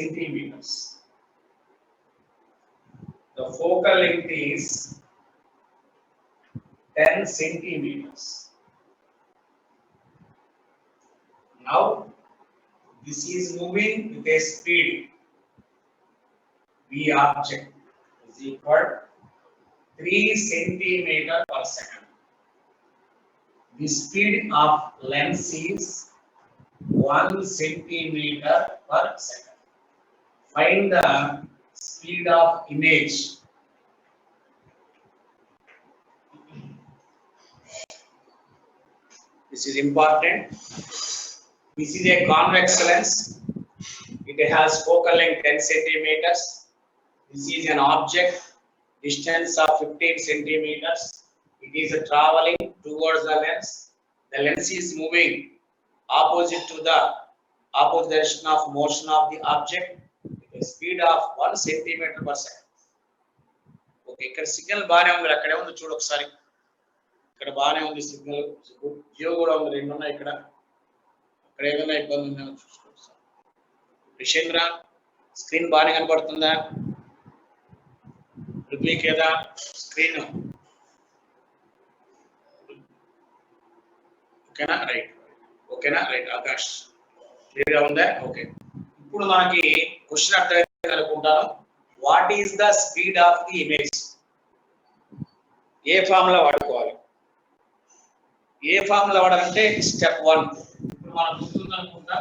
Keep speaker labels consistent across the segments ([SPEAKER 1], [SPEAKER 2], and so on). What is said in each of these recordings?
[SPEAKER 1] centimeters. The focal length is 10 centimeters. Now, this is moving with a speed. V object is equal 3 centimeter per second. The speed of lens is 1 centimeter per second. Find the speed of image. This is important. This is a convex lens. It has focal length 10 centimeters. This is an object, distance of 15 centimeters. It is traveling towards the lens. The lens is moving opposite to the opposite direction of motion of the object with a speed of 1 centimeter per second. Okay, ఇక్కడ signal బాగానే ఉంది, అక్కడే ఉంది చూడు ఒకసారి. ఇక్కడ బాగానే ఉంది సిగ్నల్, జియో కూడా ఉంది, రెండు ఉన్నాయి ఇక్కడ. అక్కడ ఏదైనా ఇబ్బంది ఉందేమో చూసుకోండి సార్. రిషేంద్ర, స్క్రీన్ బాగానే కనబడుతుందా? పృథ్వీకేదా స్క్రీన్ ఓకేనా? రైట్. ఓకేనా? రైట్. ఆకాష్ క్లియర్గా ఉందా? ఓకే. ఇప్పుడు మనకి క్వశ్చన్ అర్థమైంది అనుకుంటాను. What is the speed of the image? A formula వాడుకోవాలి? ఏ ఫార్ములా వాడాలంటే స్టెప్ 1. ఇప్పుడు మనం గుర్తుంది అనుకుంటా,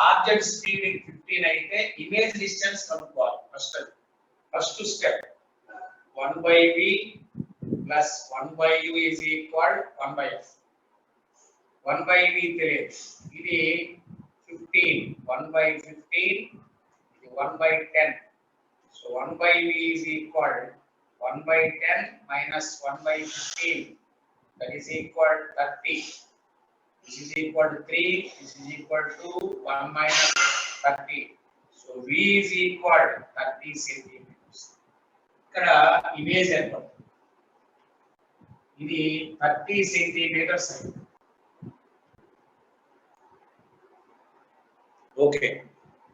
[SPEAKER 1] ఆబ్జెక్ట్ స్పీడ్ 15 అయితే ఇమేజ్ డిస్టెన్స్ కనుక్కోవాలి. First step 1/v plus 1/u is equal 1/f. 1/v తెలియదు, ఇది 15, 1/15, ఇది 1/10. So 1/v is equal 1/10 minus 1/15, that is equal 30. This is equal to 3, this is equal to 1 minus 30. So v is equal 30 centimeters. ఇక్కడ image ఎంత? ఇది 30 centimetres. Okay,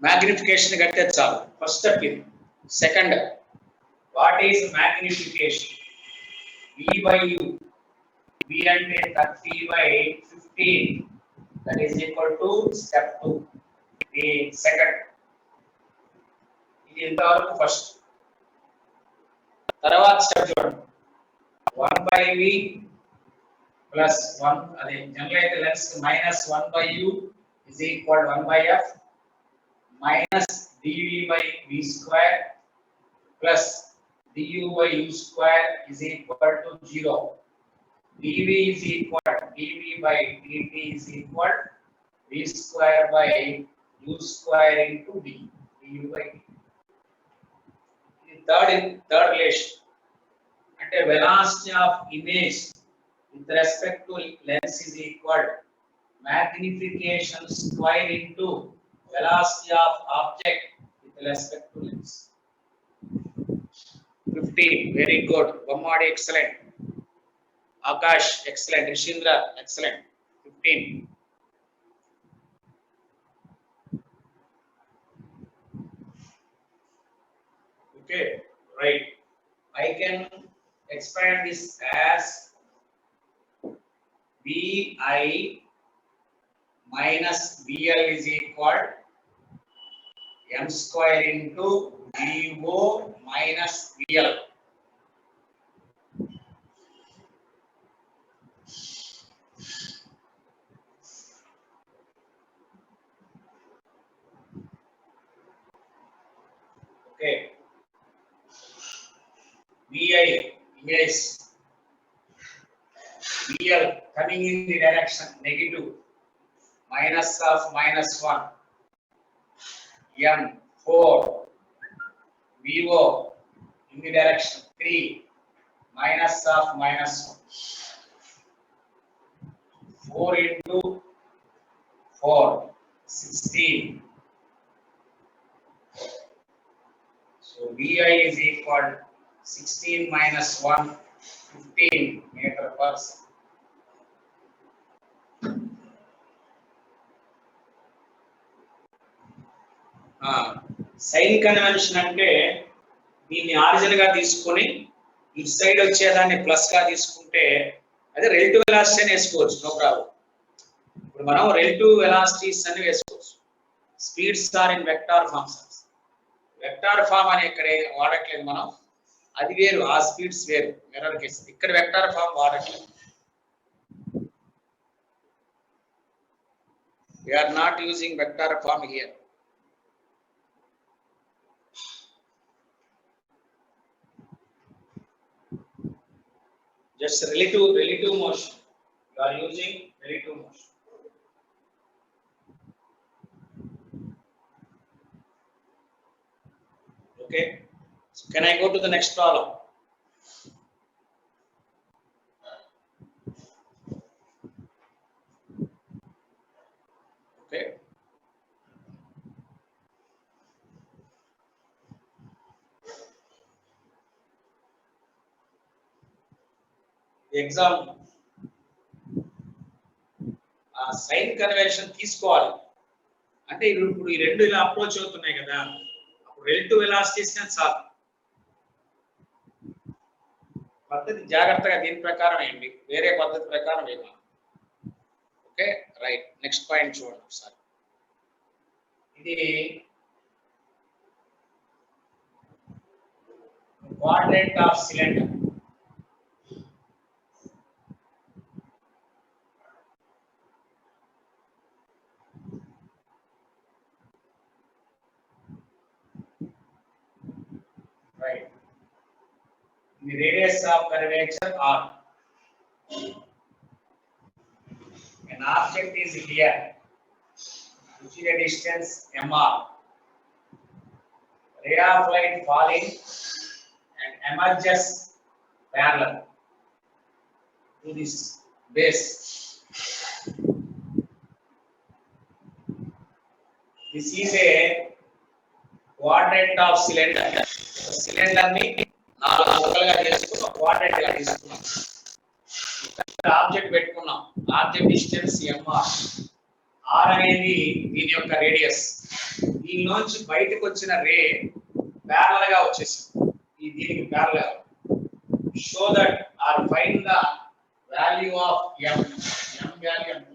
[SPEAKER 1] magnification కడితే చాలు. First step ఇది. Second, what is magnification? v by u. v అంటే 30/15, that is equal to step 2. ఇది second. ఇది ఎంతవరకు? ఫస్ట్. తర్వాత స్టెప్ చూడండి, 1/v plus 1, అదే జనరల్ అయితే lens minus 1/u is equal to 1/f minus dv by v square plus du by u square is equal to 0. dv is equal dv by dt is equal v square by u square into d, du by d. Third relation అంటే velocity of image with respect to lens is equal magnification square into velocity of object with respect to lens. 15, very good. Vammadi, excellent. Akash, excellent. Rishindra, excellent. 15. Okay, right. I can expand this as vi minus vl is equal m square into vo minus vl. Okay, vi image, vl coming in the direction negative, minus of -1, m 4, vo in the direction 3, minus of -1, 4 into 4, 16. So vi is equal 16 minus 1, 15 meter per second. Sign convention అంటే దీన్ని origin గా తీసుకొని ఇటు side వచ్చేదాన్ని plus గా తీసుకుంటే అదే relative velocity అని వేసుకోవచ్చు, నో ప్రాబ్లం. ఇప్పుడు మనం రిలేటివ్ వెలాసిటీస్ అని వేసుకోవచ్చు. Speeds are in vector forms. Vector form అని ఇక్కడ వాడట్లేదు మనం, అది వేరు, ఆ స్పీడ్స్ వేరు మిర్రర్ కేసు. ఇక్కడ వెక్టార్ ఫార్మ్ వాడట్లేదు. We are not using vector form here. Just relative motion. You are using relative motion. Okay. So can I go to the next problem? Okay. The exam sign convention తీసుకోవాలి అంటే ఇప్పుడు ఈ రెండు ఇలా approach అవుతున్నాయి కదా, అప్పుడు రిలేటివ్ వెలాసిటీస్ ని చాలు. పద్ధతి జాగ్రత్తగా దీని ప్రకారం ఏంటి, వేరే పద్ధతి ప్రకారం ఏమా. Okay right. నెక్స్ట్ పాయింట్ చూడండి ఒకసారి. ఇది quadrant of cylinder. Right. The radius of curvature R. An object is here, which is a distance mr. Ray of light falling and emerges parallel to this base. This is a quadrant of cylinder. Cylinder ని 4 ముక్కలుగా చేసుకుని ఒక quadrant గా తీసుకున్నాం. ఇక్కడ object పెట్టుకున్నాం. Object distance mr. r అనేది దీని యొక్క రేడియస్. దీనిలోంచి బయటకు వచ్చిన రే ప్యారలల్ గా వచ్చేసింది. ఈ దీనికి ప్యారలల్ గా. Show that or find the value of m. m value ఎంత?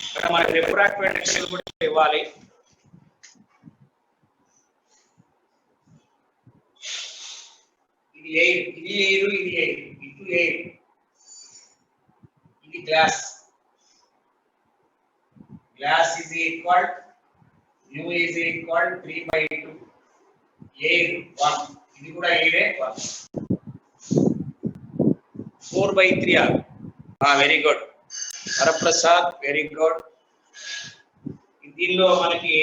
[SPEAKER 1] ఇక్కడ మనకి రిఫ్రాక్టివ్ ఇండెక్స్ కూడా ఇవ్వాలి. ఇది ఎయిర్, ఇది ఎయిర్, ఇది ఎయిర్, ఇటు ఎయిర్, ఇది glass. Glass is equal mu is equal 3/2. Air 1, ఇది కూడా ఎయిరే 1. 4/3. Very good Varaprasad, very good. దీనిలో మనకి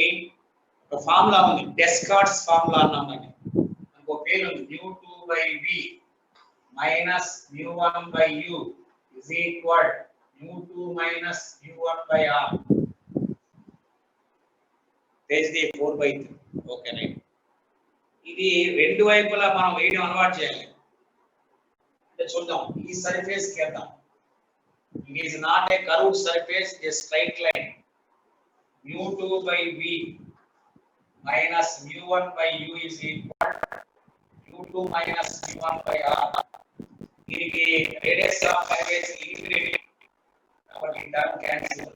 [SPEAKER 1] ఒక ఫార్ములా ఉంది, డెస్కార్ట్స్ ఫార్ములా అన్నాం. మనకు ఒక పేరు ఉంది, mu2/v minus mu1/u is equal mu2 minus mu1/r. This is the 4/3. Okay right. ఇది రెండు వైపులా మనం వేయడం అలవాటు చేయాలి. అంటే చూద్దాం, ఈ సర్ఫేస్ కి వెళ్దాం. It is not a curved surface, a straight line. mu2/v minus mu1/u is equal mu2 minus mu1/r. దీనికి రేడియస్ ఆఫ్ కర్వేచర్ ఇన్ఫినిటీ కాబట్టి term cancel.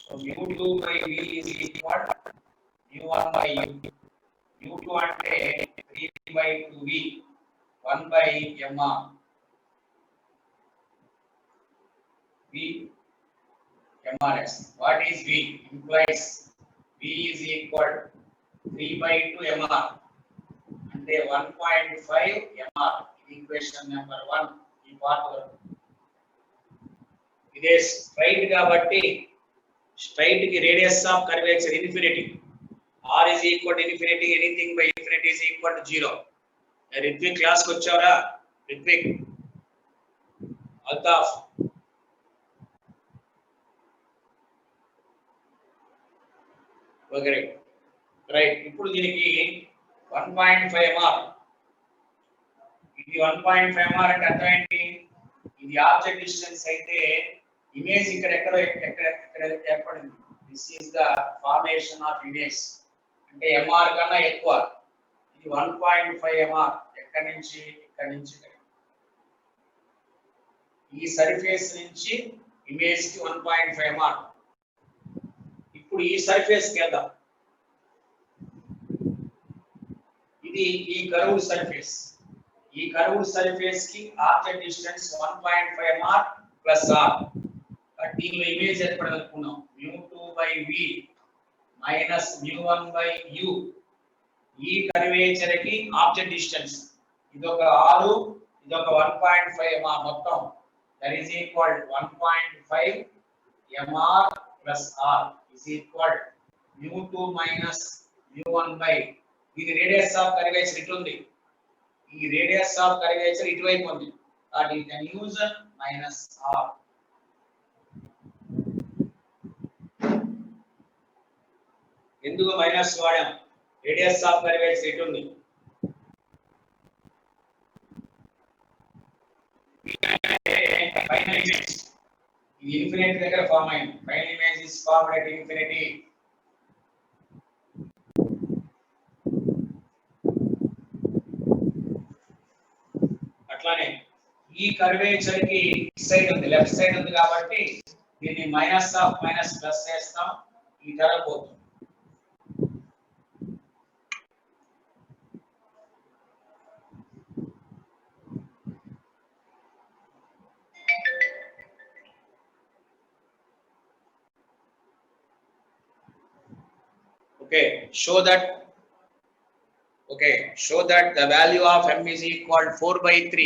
[SPEAKER 1] So mu2/v is equal mu1/u. mu2 అంటే 3/2v 1/mr. V mrs. What is V? Implies V is equal 3/2 mr. అంటే 1.5 mr. Equation number 1. ఈ part ఇదే straight కాబట్టి straight కి radius of curvature infinity. R is equal to infinity. Anything by infinity is equal to 0. Ritvik class కి వచ్చారా? Ritvik, Altaf, okay right. ఇప్పుడు దీనికి 1.5 mr. ఇది 1.5 ఎంఆర్ అంటే అర్థం ఏంటి? ఇది ఆబ్జెక్ట్ డిస్టెన్స్ అయితే ఇమేజ్ ఇక్కడ ఏర్పడింది. This is the formation of image. అంటే ఎంఆర్ కన్నా ఎక్కువ. ఇది 1.5 ఎంఆర్. ఎక్కడి నుంచి? ఇక్కడ నుంచి ఈ సర్ఫేస్ నుంచి ఇమేజ్ కి 1.5 ఎంఆర్. ఇప్పుడు ఈ సర్ఫేస్ కి వెళ్దాం. ఇది ఈ కర్వ్డ్ సర్ఫేస్. ఈ కర్వ్డ్ సర్ఫేస్ కి object distance 1.5 MR plus R. దీనిలో ఇమేజ్ ఏర్పడాలనుకున్నాం μ2/v మైనస్ μ1/u. ఈ కర్వేచర్ కి ఆబ్జెక్ట్ డిస్టెన్స్ ఇదొక 6, ఇదొక 1.5 ఎంఆర్. మొత్తం that is equal 1.5 MR plus R is equal μ2 minus μ1/. ఇది రేడియస్ ఆఫ్ కర్వేచర్ ఇటు ఉంది. ఈ రేడియస్ ఆఫ్ కర్వేచర్ ఇటువైపు ఉంది. That is the use minus R. ఎందుకు మైనస్ వాడాం? రేడియస్ ఆఫ్ కర్వేచర్ ఇటు ఉంది. ఫైనల్ ఇమేజ్ ఇది ఇన్ఫినిటీ దగ్గర ఫార్మ్ అయింది. Final image is formed at infinity. అట్లానే ఈ కర్వేచర్ కి సైడ్ ఉంది, లెఫ్ట్ సైడ్ ఉంది కాబట్టి దీన్ని మైనస్ ఆఫ్ మైనస్ ప్లస్ చేస్తాం. ఈ టర్మ్ పోతుంది. Show that the value of m is equal 4/3.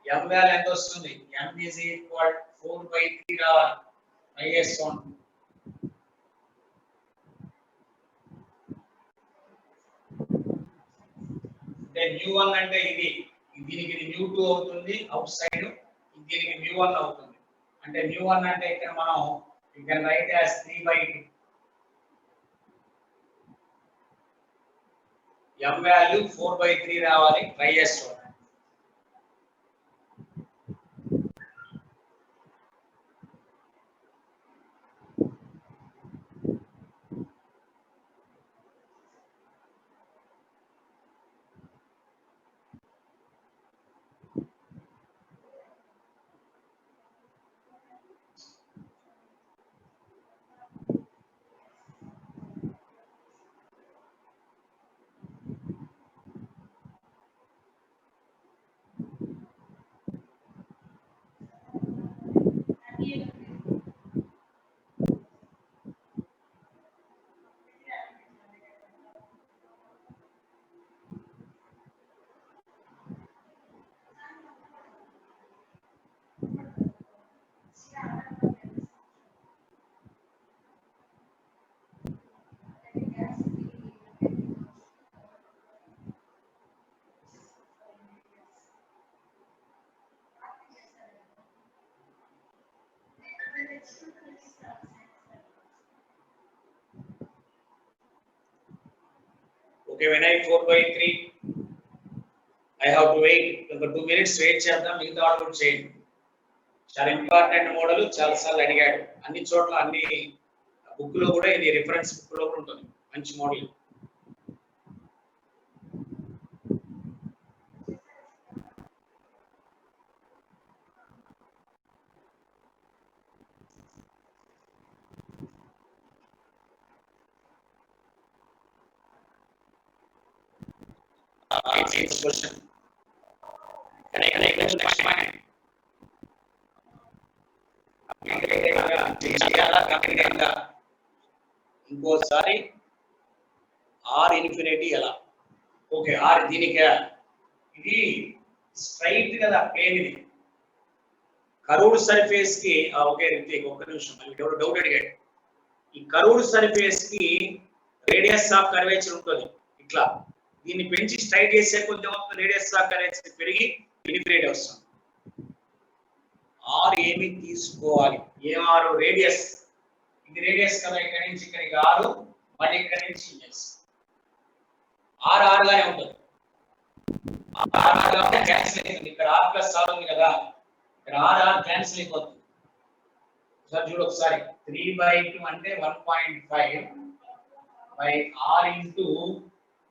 [SPEAKER 1] m value ఎంత వస్తుంది? m is equal 4/3 రావాలి. IS1 అంటే μ1 అంటే ఇది, దీనికి ఇది μ2 అవుతుంది అవుట్ సైడ్, దీనికి μ1 అవుతుంది. అంటే μ1 అంటే ఇక్కడ మనం you can write as 3/2. m value 4/3 రావాలి. ట్రై చేస్తాం. Okay, when I 4/3, I have to wait. ఒక 2 minutes wait చేద్దాం. మిగతా వాళ్ళు కూడా చేయండి. చాలా ఇంపార్టెంట్ మోడల్, చాలా సార్లు అడిగాడు. అన్ని చోట్ల అన్ని బుక్ లో కూడా ఇది రిఫరెన్స్ బుక్ లో కూడా ఉంటుంది. మంచి model. Question. Can I go to next one? ఇంకోసారి ఆర్ ఇన్ఫినిటీ ఎలా? ఓకే, ఆర్ దీనికే ఇది స్ట్రైట్ కదా ప్లేన్. ఇది కర్వ్డ్ సర్ఫేస్ కి ఓకే రితిక్ ఒక్క నిమిషం, మళ్ళీ డౌట్ అడిగాడు. ఈ కర్వ్డ్ సర్ఫేస్ కి రేడియస్ ఆఫ్ కర్వేచర్ ఉంటుంది ఇట్లా. దీన్ని పెంచి స్ట్రైట్ చేసే కొద్ది రేడియస్ ఆఫ్ కర్వేచర్ పెరిగి ఇన్ఫినిటీ వస్తుంది. ఆర్ ఏమి తీసుకోవాలి? ఏం ఆర్? రేడియస్. ఇది రేడియస్ కదా, ఇక్కడ నుంచి ఇక్కడికి 6, మళ్ళీ ఇక్కడ నుంచి ఆర్ గానే ఉంటుంది. క్యాన్సిల్ అవుతుంది. ఇక్కడ ఆర్ ప్లస్ ఆర్ ఉంది కదా, ఇక్కడ ఆర్ ఆర్ క్యాన్సిల్ అయిపోతుంది. సార్ చూడు ఒకసారి 3/2 అంటే 1.5 by r into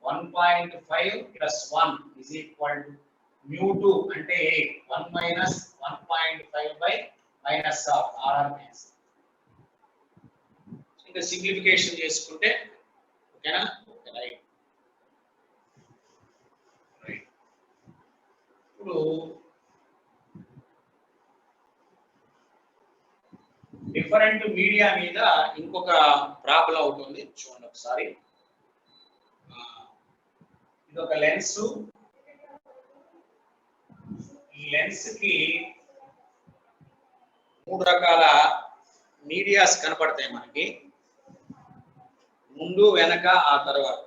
[SPEAKER 1] 1.5 plus 1 is equal to mu2 అంటే 1 minus 1.5 by minus of r minus. ఇంకా సింప్లిఫికేషన్ చేసుకుంటే ఓకేనా, ఓకే రైట్. ఇప్పుడు డిఫరెంట్ మీడియా మీద ఇంకొక ప్రాబ్లం అవుతుంది చూడండి ఒకసారి. ఇది ఒక లెన్స్, ఈ లెన్స్ కి 3 రకాల మీడియాస్ కనపడతాయి మనకి, ముందు వెనక ఆ తర్వాత.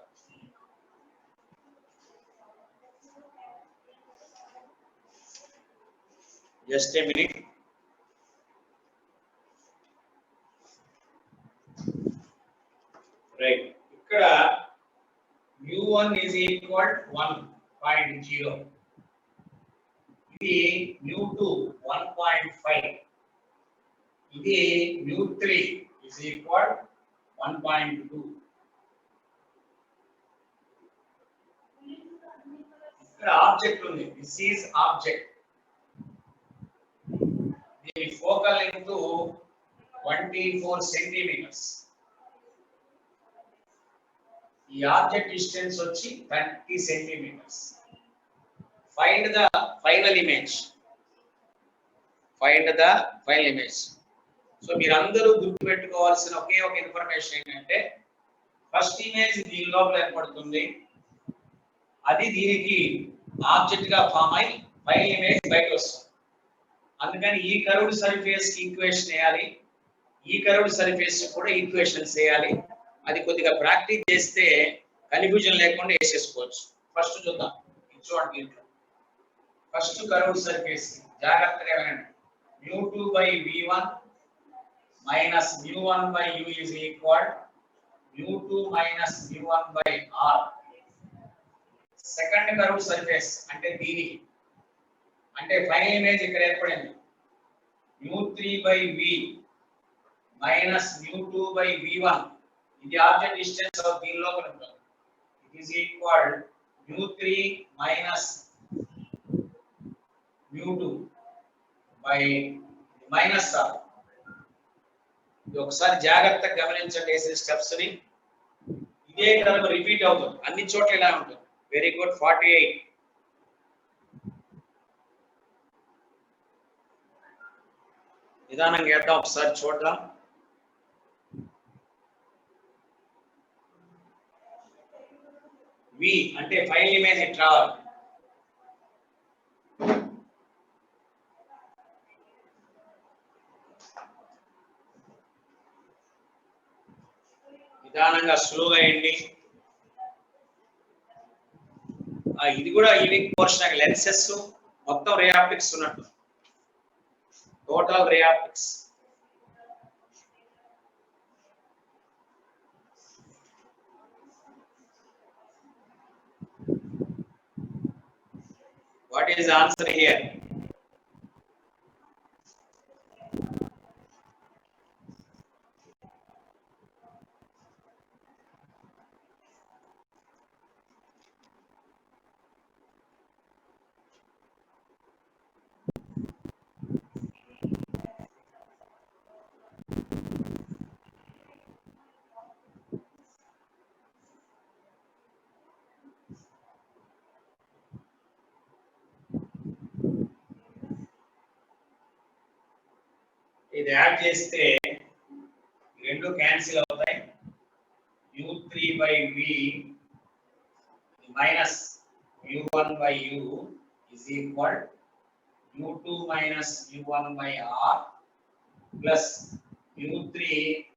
[SPEAKER 1] Just a minute. రైట్, ఇక్కడ mu1 is equal 1.0, ఇది mu2 1.5, ఇది mu3 is equal 1.2. ఇక్కడ ఆబ్జెక్ట్ ఉంది, దిస్ ఈజ్ ఆబ్జెక్ట్, దీని ఫోకల్ లెంగ్త్ 24 సెంటీమీటర్స్, ఈ ఆబ్జెక్ట్ డిస్టెన్స్ వచ్చి 30 centimetres. Find the final image, find the final image. So మీరందరూ గుర్తుపెట్టుకోవాల్సిన ఒకే ఒక ఇన్ఫర్మేషన్ ఏంటంటే, ఫస్ట్ ఇమేజ్ దీని లోపల ఏర్పడుతుంది, అది దీనికి ఆబ్జెక్ట్ గా ఫామ్ అయి ఫైనల్ ఇమేజ్ బయట వస్తుంది. అందుకని ఈ కర్వ్డ్ సర్ఫేస్ కి ఈక్వేషన్ వేయాలి, ఈ కర్వ్డ్ సర్ఫేస్ కూడా ఈక్వేషన్స్ వేయాలి. అది కొద్దిగా ప్రాక్టీస్ చేస్తే కన్ఫ్యూజన్ లేకుండా వేసేసుకోవచ్చు. ఫస్ట్ చూద్దాం, చూడండి దీంట్లో ఫస్ట్ కర్వ్డ్ సర్ఫేస్ జాగ్రత్తగా వినండి. mu2 by v1 minus mu1 by u is equal mu2 minus mu1 by r. Second curved surface అంటే దీనికి, అంటే ఫైనల్ ఇమేజ్ ఇక్కడ ఏర్పడింది, mu3 by v minus mu2 by v1, ఇది ఆబ్జెక్ట్ డిస్టెన్స్ ఆఫ్ దీని లోపల ఉంటుంది, it is equal mu3 minus mu2 by minus r. ఇది ఒకసారి జాగ్రత్తగా గమనించండి వేసే స్టెప్స్ ని. ఇదే టర్మ్ రిపీట్ అవుతుంది అన్ని చోట్ల ఇలా ఉంటుంది. Very good. 48. నిదానంగా వేద్దాం ఒకసారి చూద్దాం. V అంటే ఫైనల్ ఇమేజ్ ఇట్లా రావాలి. నిదానంగా స్లోగా వేయండి. ఇది కూడా యూనిక్ పోర్షన్, లెన్సెస్ మొత్తం రే ఆప్టిక్స్ ఉన్నట్టు, total ray optics. What is the answer here? ఇది యాడ్ చేస్తే రెండు క్యాన్సిల్ అవుతాయి. u3 by v minus u1 by u is equal u2 minus u1 by r plus u3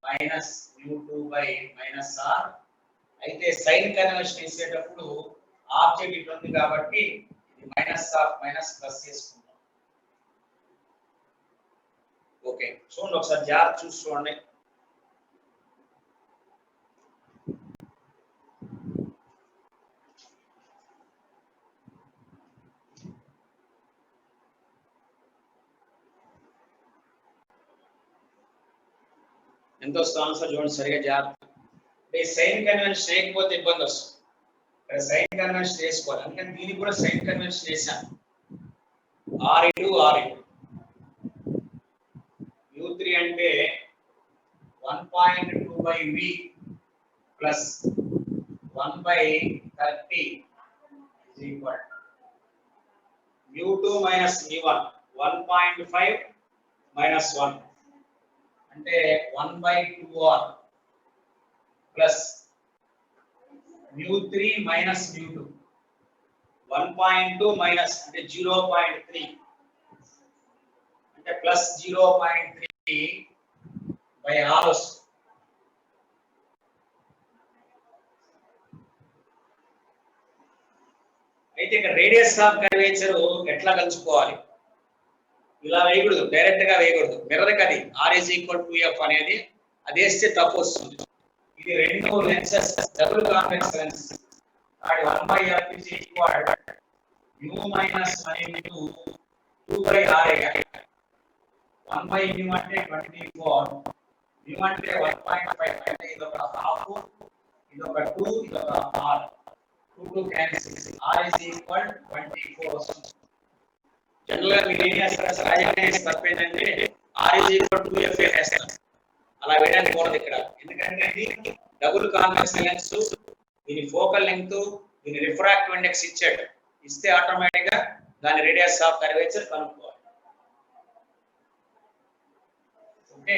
[SPEAKER 1] minus u2 by minus r. అయితే sign conversion చేసేటప్పుడు object ఇటు ఉంది కాబట్టి ఇది మైనస్ ఆఫ్ మైనస్ ప్లస్ చేసుకుంటాం. ఓకే, చూడండి ఒకసారి జాగ్రత్త చూసి చూడండి. ఎంత వస్తుంది ఆన్సర్ చూడండి సరిగా జాగ్రత్త. అంటే సైన్ కన్వెన్షన్ చేయకపోతే ఇబ్బంది వస్తుంది. ఇక్కడ సైన్ కన్వెన్షన్ చేసుకోవాలి, అందుకని దీనికి కూడా సైన్ కన్వెన్షన్ చేశాను. R U3 అంటే 1.2 by V plus 1 by 30 is equal U2 minus U1 1.5 minus 1 అంటే 1 by 2R plus U3 minus U2 1.2 minus అంటే 0.3 అంటే plus 0.3 by R వస్తుంది. అయితే ఇక్కడ రేడియస్ ఆఫ్ కర్వేచర్ ఎట్లా కలుసుకోవాలి? ఇలా వేయకూడదు, డైరెక్ట్ గా వేయకూడదు, మిర్రర్ కది R is equal to F అనేది అది వేస్తే తప్పు వస్తుంది. ఇది రెండు లెన్సెస్ డబుల్ కాన్వెక్స్ లెన్స్. అది 1 by F is equal U minus 1 into 2 by R. 1 by U అంటే 24, U అంటే 1.5 అంటే ఇది ఒక హాఫ్, ఇది ఒక 2, ఇది ఒక R. 2 cancels. R is equal 24 వస్తుంది. జనరల్ గా మీరు ఏం చేస్తారు, సహజంగా తప్పేంటంటే R is equal to F వేస్తారు. అలా వేయడానికి కూడదు ఇక్కడ, ఎందుకంటే ఇది డబుల్ కాన్వెక్స్ లెన్స్. దీని ఫోకల్ లెంగ్త్, దీని రిఫ్రాక్టివ్ ఇండెక్స్ ఇచ్చాడు, ఇస్తే ఆటోమేటిక్ గా దాని రేడియస్ ఆఫ్ కర్వేచర్ కనుక్కోవాలి. ఓకే,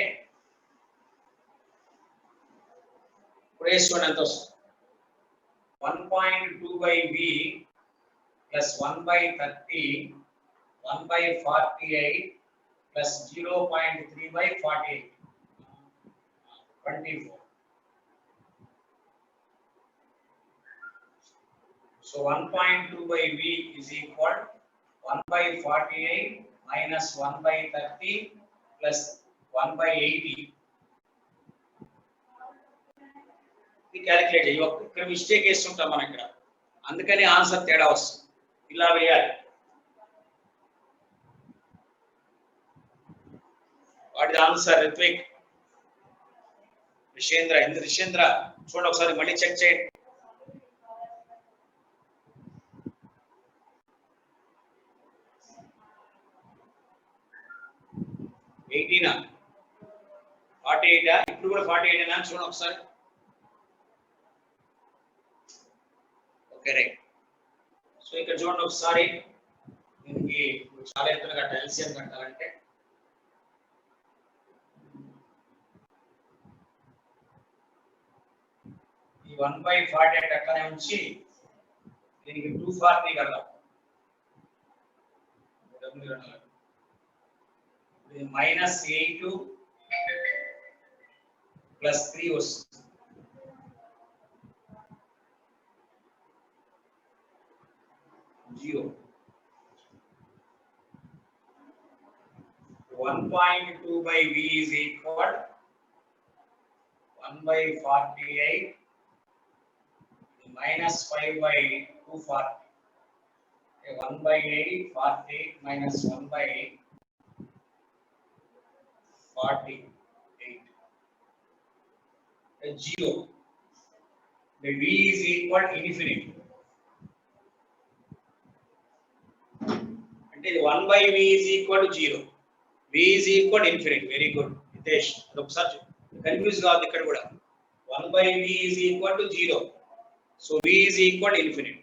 [SPEAKER 1] ఇప్పుడు వేసుకోండి ఎంత వస్తుంది. 1.2 by V plus 1 by 30 1 by 48 plus 0.3 by 48 24. So 1.2 by V is equal 1 by 48 minus 1 by 30 plus 1 by 80. ఇది క్యాలిక్యులేట్ చేయి. ఇక్కడ మిస్టేక్ వేస్తుంటాం మనం ఇక్కడ, అందుకని ఆన్సర్ తేడా వస్తుంది. ఇలా వేయాలి. What the answer? Ritvik, Rishendra. ఎందుకు రిషేంద్ర చూడండి ఒకసారి మళ్ళీ చెక్ చేయండి. ఎయిటీనా 48? ఇప్పుడు కూడా 48 చూడండి ఒకసారి. Okay right. సో ఇక్కడ చూడండి ఒకసారి, దీనికి చాలా ఎత్తున కట్టాలి. ఎల్సిఎం కట్టాలంటే ఈ 1/48 అట్లనే ఉంచి దీనికి 240 కడదాం. -8 + 3 వస్తుంది. 0. 1.2 by V is equal 1 by 48 minus 5 by 240. 1 by 8, 48 minus 1 by 48. 0. The V is equal to infinity. అంటే 1 by V is equal to 0. V is equal to infinity. Very good. Hitesh, ఒకసారి కన్ఫ్యూజ్ కావద్దు ఇక్కడ కూడా. 1 by V is equal to 0. So V is equal to infinity.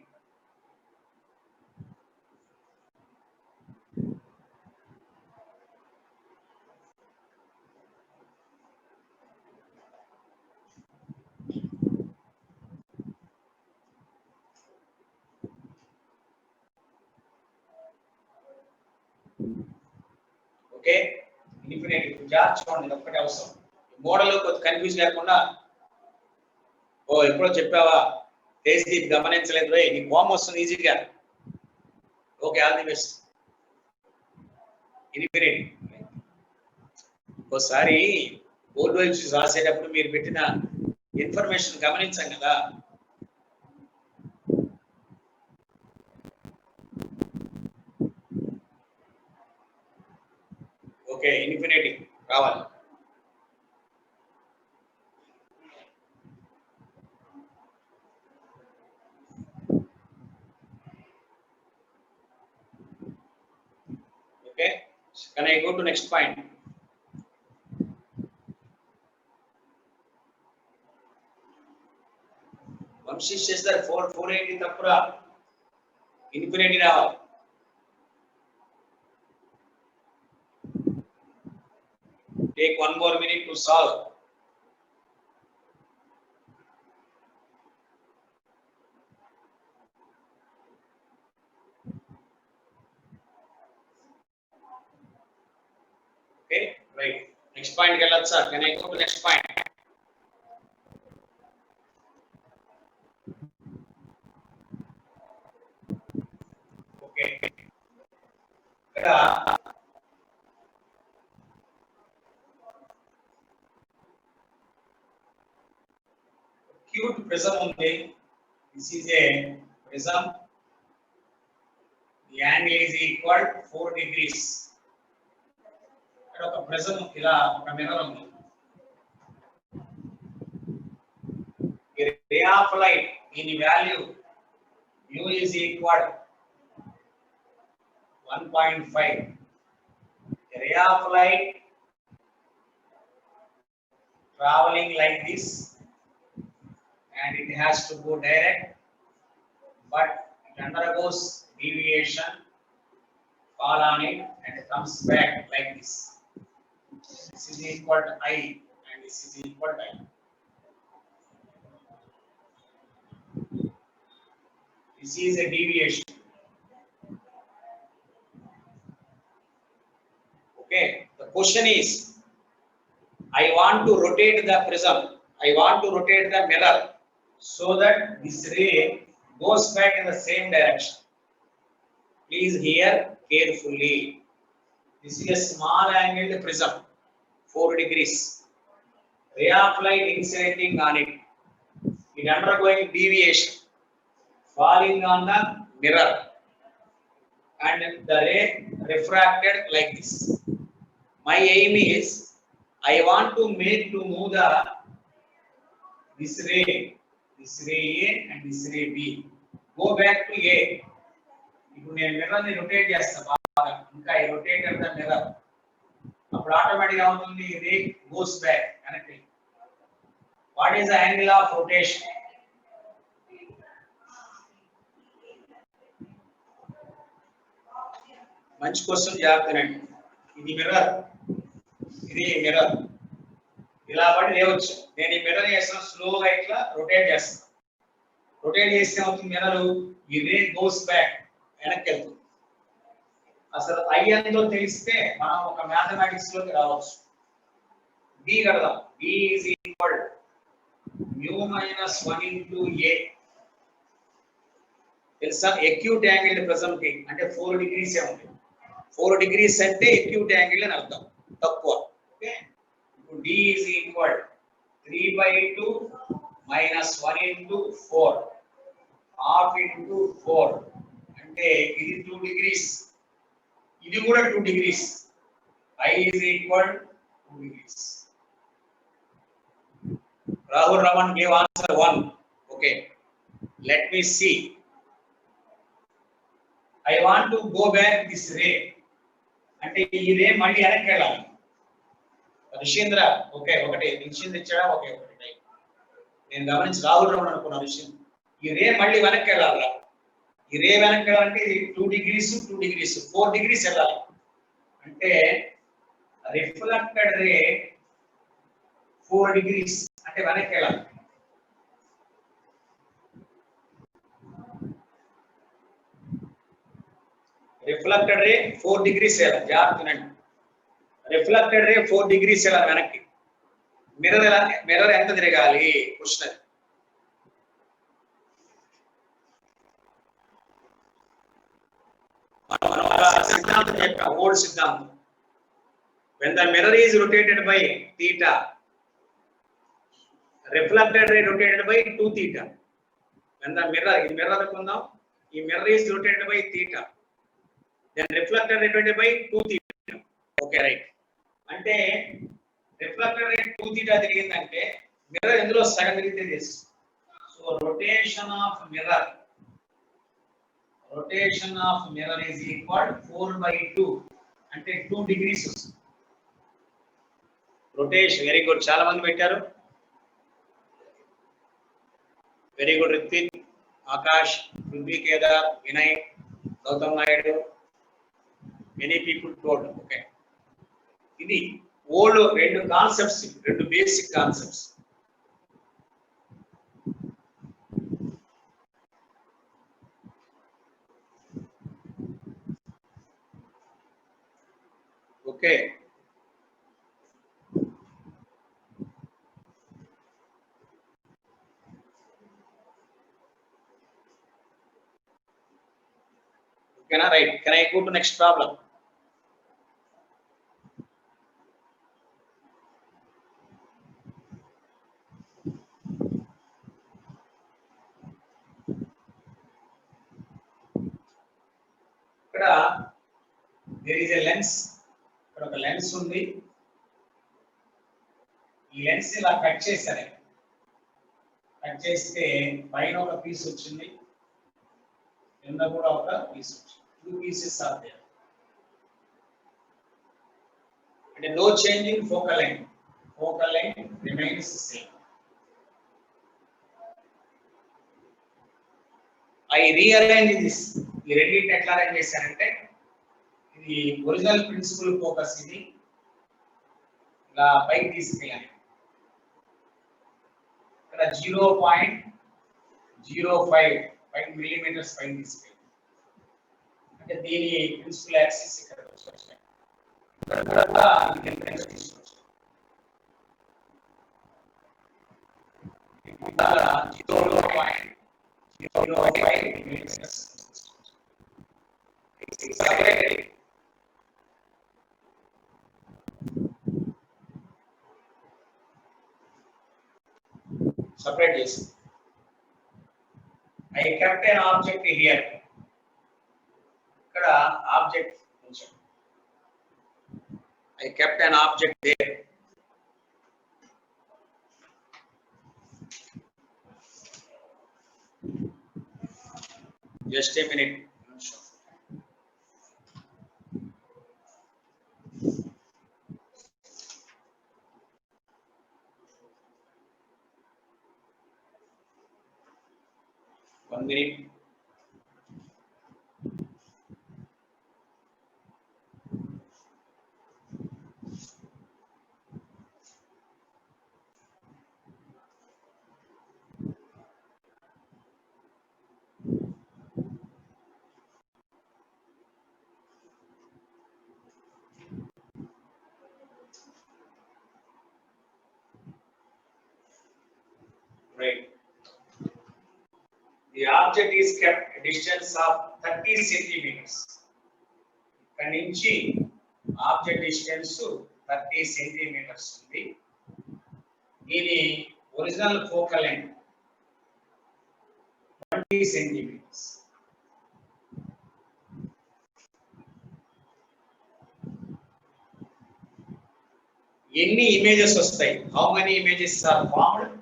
[SPEAKER 1] Okay, infinity charge చూడండి, ఒక్కటే అవసరం. Model కొంచెం confuse లేకుండా, ఓ ఎప్పుడో చెప్పావా చేసి గమనించలేదు రే, నీ ఫామ్ వస్తుంది ఈజీగా. Okay, all the best. Infinity ఒకసారి బోర్డు వైపు రాసేటప్పుడు మీరు పెట్టిన ఇన్ఫర్మేషన్ గమనించాం కదా. ఓకే, ఇన్ఫినిటీ రావాలి. Okay, can I go to next point? Vamshi says that 480 tapura infinity రావాలి. Take one more minute to solve. Okay, right. Next point వెళ్ళొచ్చా? Can I go to next point? Okay. ఇక్కడ acute prism ఉంది. This is a prism. The angle is equal 4 degrees. ఇక్కడ ఒక prism ఇలా ఒక mirror ఉంది. The ray of light in value mu is equal 1.5. The ray of light traveling like this and it has to go direct, but it undergoes deviation, fall on it and it comes back like this. This is equal to I and this is equal to I. This is a deviation. Okay, the question is, I want to rotate the prism, I want to rotate the mirror so that this ray goes back in the same direction. Please hear carefully. This is a small angled prism, 4 degrees. Ray of light inciding on it. It undergoing deviation, falling on the mirror, and the ray refracted like this. My aim is, I want to move the this ray A and this ray B. Go back to A. ఇప్పుడు నేను mirror ని rotate చేస్తా బాగా, ఇంకా I rotated the mirror. అప్పుడు automatic గా ఉంటుంది రే goes back వెనక్కి. What is the angle of rotation? మంచి క్వశ్చన్, జాగ్రత్తనండి. ఇది మిర్రర్, ఇది మిర్రర్. ఇలా పడి లేవచ్చు. నేను ఈ మిర్రర్ చేస్తాను, స్లోగా ఇట్లా రొటేట్ చేస్తాను. రొటేట్ చేస్తే అవుతుంది మిర్రర్, ఈ రే గోస్ బ్యాక్, వెనక్కి వెళ్తుంది. అసలు ఐ ఎంతో తెలిస్తే మనం ఒక మ్యాథమెటిక్స్ లోకి రావచ్చు. బి కడదాం. B is equal mu minus 1 into A. తెలుసా ఎక్యూట్ యాంగిల్ ప్రిజం కి అంటే 4 డిగ్రీస్ ఉంది. 4 డిగ్రీస్ అంటే ఎక్యూట్ యాంగిల్ అని అర్థం, తక్కువ. ఓకే, ఇప్పుడు d is equal 3/2 minus 1 into 4 half into 4 అంటే ఇది 2 డిగ్రీస్, ఇది కూడా 2 degrees. I is equal 2 degrees. Rahul Raman gave answer 1. Okay, let me see. I want to go back this ray. అంటే ఈ రే మళ్ళీ వెనక్కి వెళ్ళాలి. రిషేంద్ర ఓకే, ఒకటి రిషేంద్ర ఇచ్చాడా? ఓకే, ఒకటి నేను గమనించి రాహుల్ రమణ అనుకున్నా విషయం. ఈ రే మళ్ళీ వెనక్కి వెళ్ళాలి. ఈ రే వెనక్కి వెళ్ళాలంటే ఇది 2 డిగ్రీస్ 2 డిగ్రీస్ 4 డిగ్రీస్ వెళ్ళాలి. అంటే రిఫ్లెక్టెడ్ రే 4 డిగ్రీస్ అంటే వెనక్కి వెళ్ళాలి. రిఫ్లెక్టెడ్ రే 4 డిగ్రీస్ వెళ్ళాలి. జాగ్రత్తనండి, రిఫ్లెక్టెడ్ రే 4 డిగ్రీస్ వెళ్ళాలి వెనక్కి. మిర్రర్ ఎంత తిరగాలి క్వశ్చన్ అది. సిద్ధాంతం చెప్పా, ఓల్డ్ సిద్ధాంతం. when the mirror is rotated by theta, reflected ray rotated by 2 theta. when the mirror, ఇది మిర్రర్ అనుకుందాం, ఈ mirror is rotated by theta, then reflected ray rotated by 2 theta. Okay right. అంటే reflected రే 2 theta తిరిగిందంటే mirror ఎందులో సగం తిరిగితే this. So rotation of mirror is equal 4/2 అంటే 2 degrees వస్తుంది rotation. Very good, చాలా మంది పెట్టారు. Very good Rithvik, Akash, Prithvi, Kedar, Vinay, Gautam Naidu, many people told. Okay, ఇది old 2 concepts, 2 basic concepts. Okay, ఓకేనా? Right. Can I go to next problem? ఇక్కడ there is a lens. ఇక్కడ ఒక లెన్స్ ఉంది. ఈ లెన్స్ ఇలా కట్ చేశారు. కట్ చేస్తే పైన ఒక పీస్ వచ్చింది, కింద కూడా ఒక పీస్ వచ్చింది. 2 pieces are there. అంటే no change in focal length. Focal length remains the same. I rearrange this. ఈ రెండింటిని ఎట్లా అరేంజ్ చేశానంటే, ఇది ఒరిజినల్ ప్రిన్సిపల్ ఫోకస్, ఇది ఇలా పైకి తీసుకెళ్ళాను. ఇక్కడ 0.05 మిల్లీమీటర్స్ పైకి తీసుకెళ్ళాను. అంటే దీని ప్రిన్సిపల్ యాక్సిస్ ఇక్కడ వచ్చాయి. ఇక్కడ కూడా ఇది ఎంత తీసుకొచ్చాను. ఇక్కడ 0.05 మిల్లీమీటర్స్ separate చేసి I kept an object here. ఇక్కడ ఆబ్జెక్ట్ ఉంచాను. I kept an object there. Just a minute. One minute. Right. The object is kept a distance of 30 centimeters. ఇక్కడ నుంచి ఆబ్జెక్ట్ డిస్టెన్స్ 30 సెంటీమీటర్స్ ఉంది. దీని ఒరిజినల్ ఫోకల్ లెంగ్త్ 20 సెంటీమీటర్స్. ఎన్ని images వస్తాయి? How many images are formed?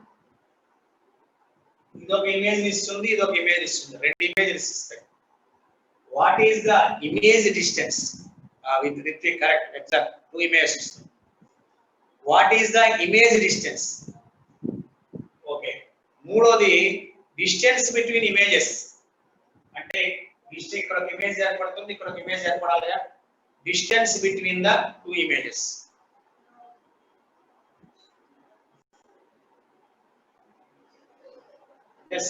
[SPEAKER 1] ఇదొక image ఇస్తుంది, ఇదొక image ఇస్తుంది, 2 ఇమేజెస్ ఇస్తాయి. What is the image distance? With Rithvik correct, exact 2 images ఇస్తుంది. What is the image distance? Okay. మూడోది డిస్టెన్స్ బిట్వీన్ ఇమేజెస్. అంటే డిస్టెన్స్, ఇక్కడ ఒక ఇమేజ్ ఏర్పడుతుంది, ఇక్కడ ఒక ఇమేజ్ ఏర్పడాలి. Distance between the 2 images.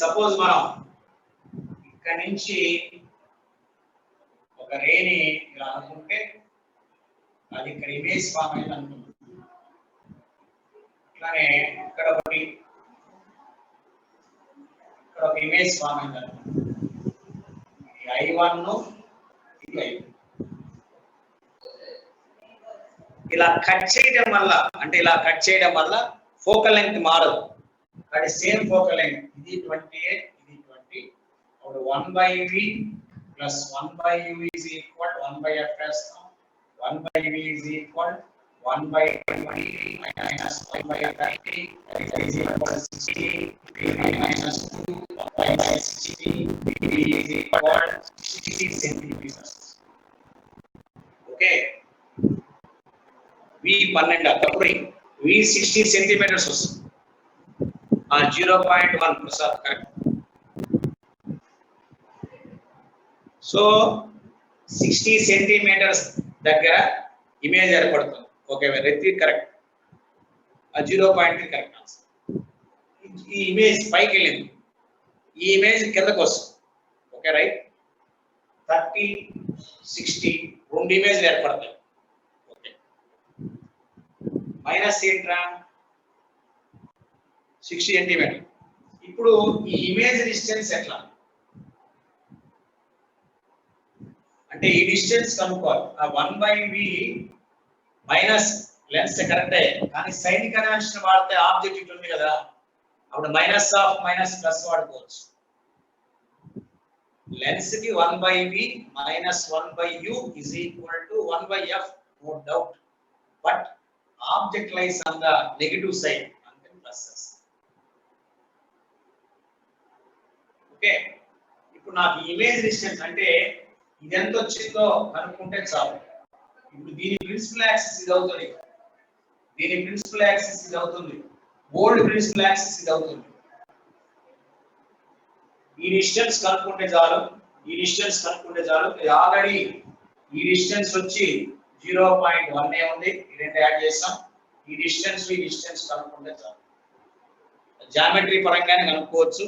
[SPEAKER 1] Suppose మనం ఇక్కడ నుంచి ఒక రేని ఇలా అనుకుంటే, అది ఇక్కడ ఇమేజ్ ఫామ్ అయింది అనుకుంటుంది. అట్లానే ఇక్కడ ఒకటి, ఇక్కడ ఒక ఇమేజ్ ఫామ్ అయింది అనుకుంటుంది. ఇది I1, ఇది I2. ఇలా కట్ చేయడం వల్ల, అంటే ఇలా కట్ చేయడం వల్ల ఫోకల్ లెంగ్త్ మారదు. అది సేమ్ ఫోకల్ లెంగ్త్. ఇది 28, ఇది 20. అప్పుడు 1/v plus 1/u is equal 1/f చేస్తాం. 1/v is equal 1/20 minus 1/30 is equal 60. 3 minus 2 1/60 is equal 60 centimeters. Okay. V 12 అప్పుడు V 60 సెంటీమీటర్స్ వస్తుంది. 0.1 ప్రసాద్ కరెక్ట్. సో 60 సెంటీమీటర్స్ దగ్గర ఇమేజ్ ఏర్పడుతుంది. Okay Ritvi correct. 0.3 correct answer. ఈ image పైకి వెళ్ళింది, ఈ ఇమేజ్ కిందకు వస్తుంది. Okay right. 30 60 రెండు ఇమేజ్లు ఏర్పడతాయి. ఓకే మైనస్ ఏంట్రా 60 సెంటీమీటర్. ఇప్పుడు ఈ ఇమేజ్ డిస్టెన్స్ ఎట్లా అంటే ఈ డిస్టెన్స్ కనుక్కోవాలి. ఆ 1/v మైనస్ లెన్స్ కరెక్టే, కానీ సైన్ కన్వెన్షన్ వాడితే ఆబ్జెక్ట్ ఇటు ఉంది కదా, అప్పుడు మైనస్ ఆఫ్ మైనస్ ప్లస్ వాడుకోవచ్చు. లెన్స్ కి 1/v minus 1/u is equal to 1/f, no doubt, but object lies on the negative side and then pluses. Okay, ఇప్పుడు నాకు ఇమేజ్ డిస్టెన్స్ అంటే ఇది ఎంత వచ్చిందో కనుక్కుంటే చాలు. ఇప్పుడు దీని ప్రిన్సిపల్ యాక్సిస్ ఇది అవుతుంది, దీని ప్రిన్సిపల్ యాక్సిస్ ఇది అవుతుంది, ఓల్డ్ ప్రిన్సిపల్ యాక్సిస్ ఇది అవుతుంది. ఈ డిస్టెన్స్ కనుక్కుంటే చాలు, ఈ డిస్టెన్స్ కనుక్కుంటే చాలు. ఆల్రెడీ ఈ డిస్టెన్స్ వచ్చి 0.1 ఉంది, ఈ రెండు యాడ్ చేస్తాం. ఈ డిస్టెన్స్ కనుక్కుంటే చాలు. జామెట్రీ పరంగానే కనుక్కోవచ్చు,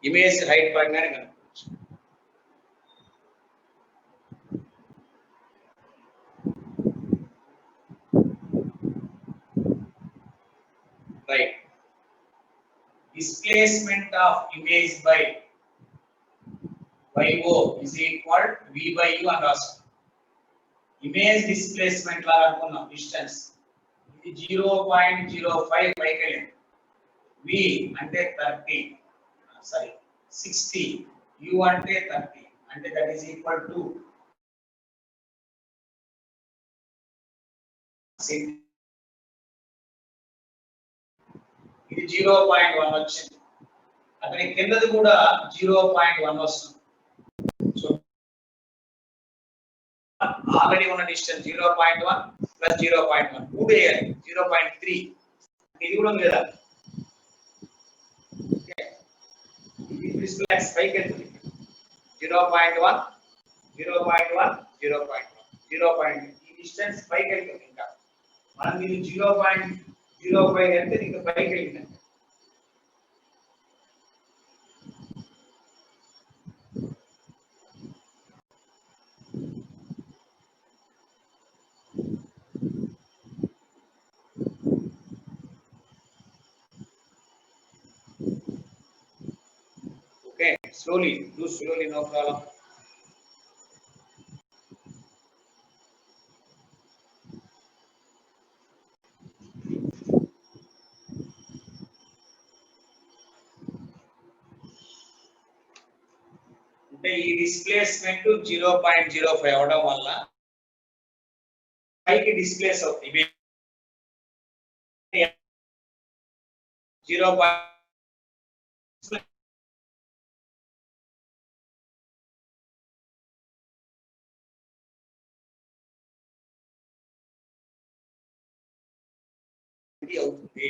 [SPEAKER 1] ఇమేజ్ హైట్ పరంగానే కనుక్కోవచ్చు. Right. Displacement of image by YO is equal to V by U and also image displacement లాగా అనుకున్నాం. డిస్టెన్స్ ఇది 0.05 పైకి వెళ్ళింది. V అంటే 30 సారీ 60, U అంటే 30, అంటే దట్ ఈస్ ఈక్వల్ టు ఇది 0.1 వచ్చింది. అక్కడ కిందది కూడా 0.1 వస్తుంది. సో ఆల్రెడీ ఉన్న డిస్టెన్స్ 0.1 ప్లస్ 0.1 2 వేయాలి 0.3. ఇది కూడా ఉంది కదా. ఇది ప్రిన్సిపల్ యాక్సిస్ పైకి వెళ్తుంది. 0.1 0.1 0.1 ఈ డిస్టెన్స్ పైకి వెళ్తుంది. ఇంకా మనం దీన్ని 0.05 అంటే ఇంకా పైకి వెళ్ళింది. Okay, slowly, do slowly, no problem. అంటే ఈ డిస్ప్లేస్మెంట్ 0.05 అవడం వల్ల పైకి డిస్ప్లేస్ అవుతుంది. 0. అవుతుంది.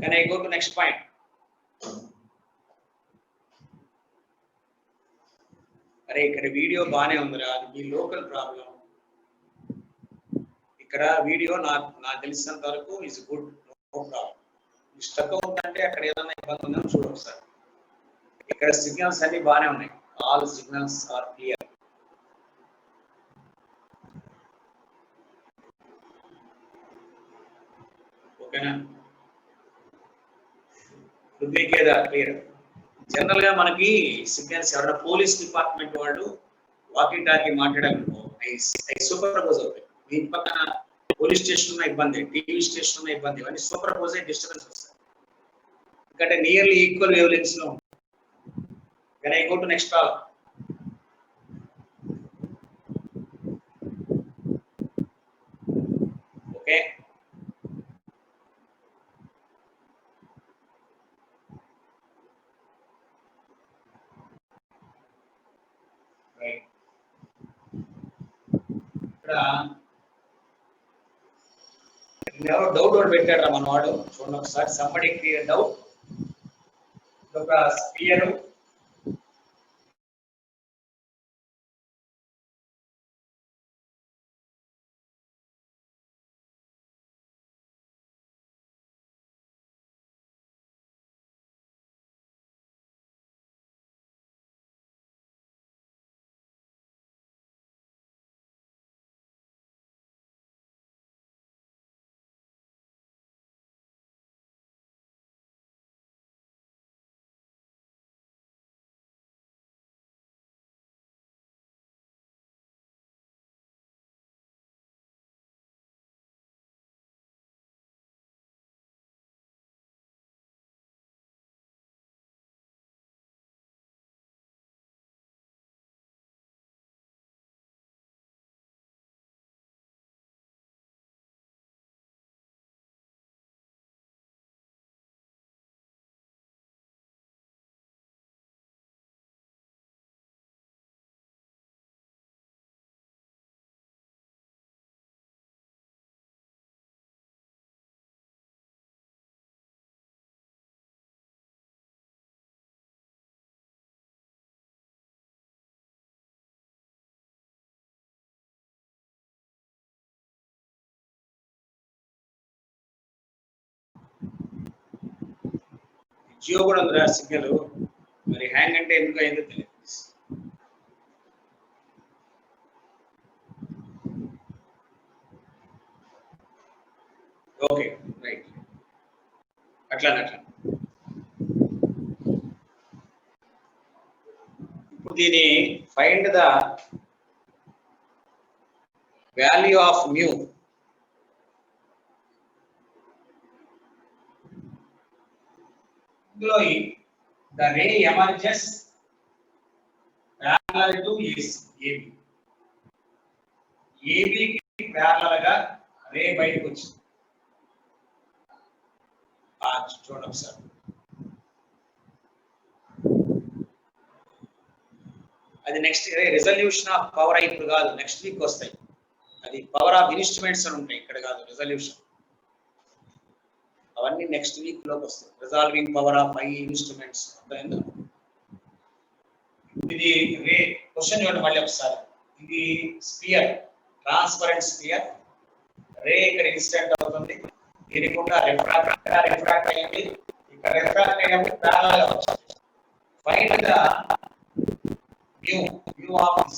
[SPEAKER 1] Can I go to next point? అరే ఇక్కడ వీడియో బానే ఉందిరా, అది మీ లోకల్ ప్రాబ్లం. ఇక్కడ వీడియో నాకు తెలిసినంత వరకు is good, no problem. Stuck అవుతుందంటే అక్కడ ఏదైనా ఇబ్బంది ఉందని చూడండి సార్. ఇక్కడ సిగ్నల్స్ అన్ని బానే ఉన్నాయి, ఆల్ సిగ్నల్స్ ఆర్ క్లియర్. ఓకేనా? రుద్వికేదా క్లియర్. జనరల్ గా మనకి సిగ్నల్స్ ఎవరైనా పోలీస్ డిపార్ట్మెంట్ వాళ్ళు వాకీ టాకీ మాట్లాడాలనుకో అవి సూపర్ పోజ్ అవుతాయి. మీ పక్కన పోలీస్ స్టేషన్ ఉన్న ఇబ్బంది, టీవీ స్టేషన్ ఉన్న ఇబ్బంది, ఇవన్నీ సూపర్ పోజ్ అయ్యి డిస్టర్బెన్స్ వస్తాయి. ఎందుకంటే నియర్లీ ఈక్వల్ వేవ్ లెంగ్త్స్ లో ఉంటాయి. Can I go to next call? Okay, ఇక్కడ ఎవరో డౌట్ ఒకటి పెట్టాడు మనవాడు, చూడండి ఒకసారి. Somebody clear doubt. ఒక స్పియర్ జియో కూడా ఉందిరా సిగ్నల్, మరి హ్యాంగ్ అంటే ఎందుకు అయిందో తెలియదు. ఓకే రైట్, అట్లా. ఇప్పుడు దీని find the value of mu. ఇందులో the ray emerges parallel to AB. AB కి parallel గా రే బయటకు వచ్చింది. చూడండి సార్, అది నెక్స్ట్ రిజల్యూషన్ ఆఫ్ పవర్ ఇప్పుడు కాదు, నెక్స్ట్ వీక్ వస్తాయి. అది పవర్ ఆఫ్ ఇన్స్ట్రుమెంట్స్ అని ఉంటాయి, ఇక్కడ కాదు రిజల్యూషన్. అవన్నీ నెక్స్ట్ వీక్ లోకి వస్తాయి. Resolving power of I instruments. ఇది రే క్వశ్చన్ చూడండి మళ్ళీ ఒకసారి. ఇది స్పియర్, ట్రాన్స్పరెంట్ స్పియర్. రే ఇక్కడ ఇన్సిడెంట్ అవుతుంది, దీనికి కూడా రిఫ్రాక్ట్ అయ్యింది, ఇక్కడ రిఫ్రాక్ట్ అయినప్పుడు ప్యారలల్ గా వచ్చింది. Find the mu of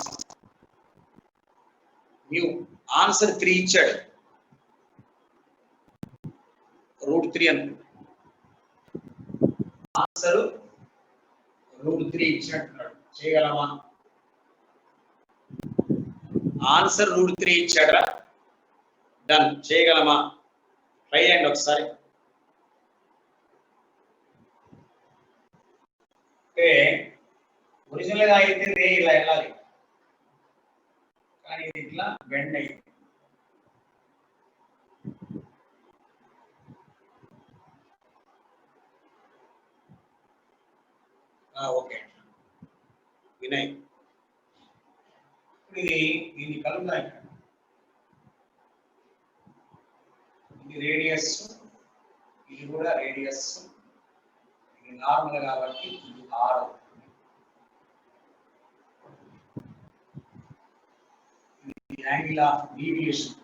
[SPEAKER 1] mu. Answer 3 ఇచ్చాడు, √3 అని. ఆన్సర్ √3 ఇచ్చినట్టున్నాడు, చేయగలమా? ఆన్సర్ √3 ఇచ్చాడా? డన్, చేయగలమా? ట్రై చేయండి ఒకసారి. అంటే ఒరిజినల్ గా అయితే రే ఇలా వెళ్ళాలి, కానీ ఇది ఇట్లా బెండ్ అయింది. ఓకే వినయ్, ఇప్పుడు దీన్ని కలుపుతాయి. ఇది రేడియస్, ఇది కూడా రేడియస్, ఇది నార్మల్ కాబట్టి ఇది R. ఇది యాంగిల్ ఆఫ్ డీవియేషన్.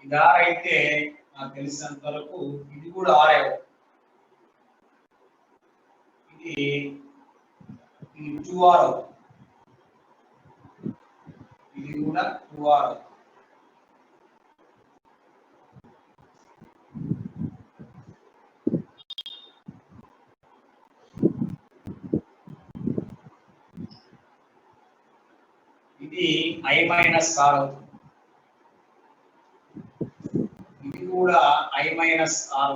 [SPEAKER 1] ఇది R అయితే నాకు తెలిసినంత వరకు ఇది కూడా R. ఇది 2R, ఇది కూడా 2R. ఇది I-R అవుతుంది, ఇది కూడా I-R.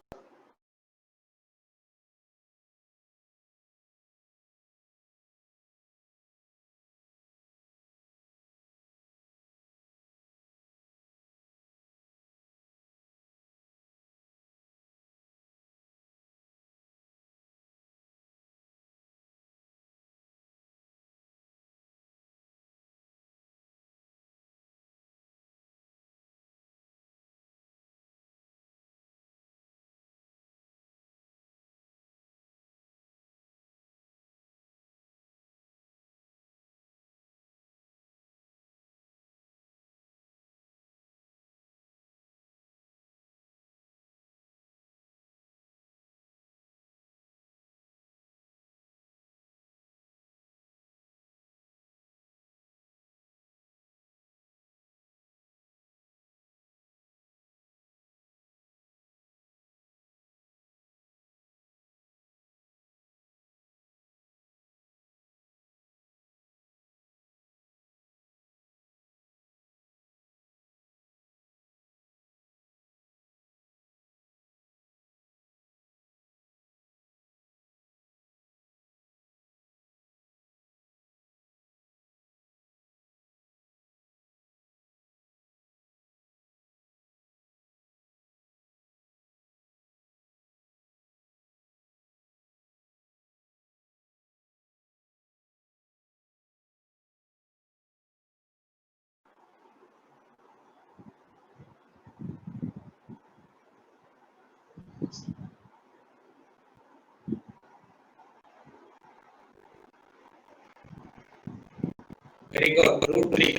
[SPEAKER 1] Very good. రూట్ 3.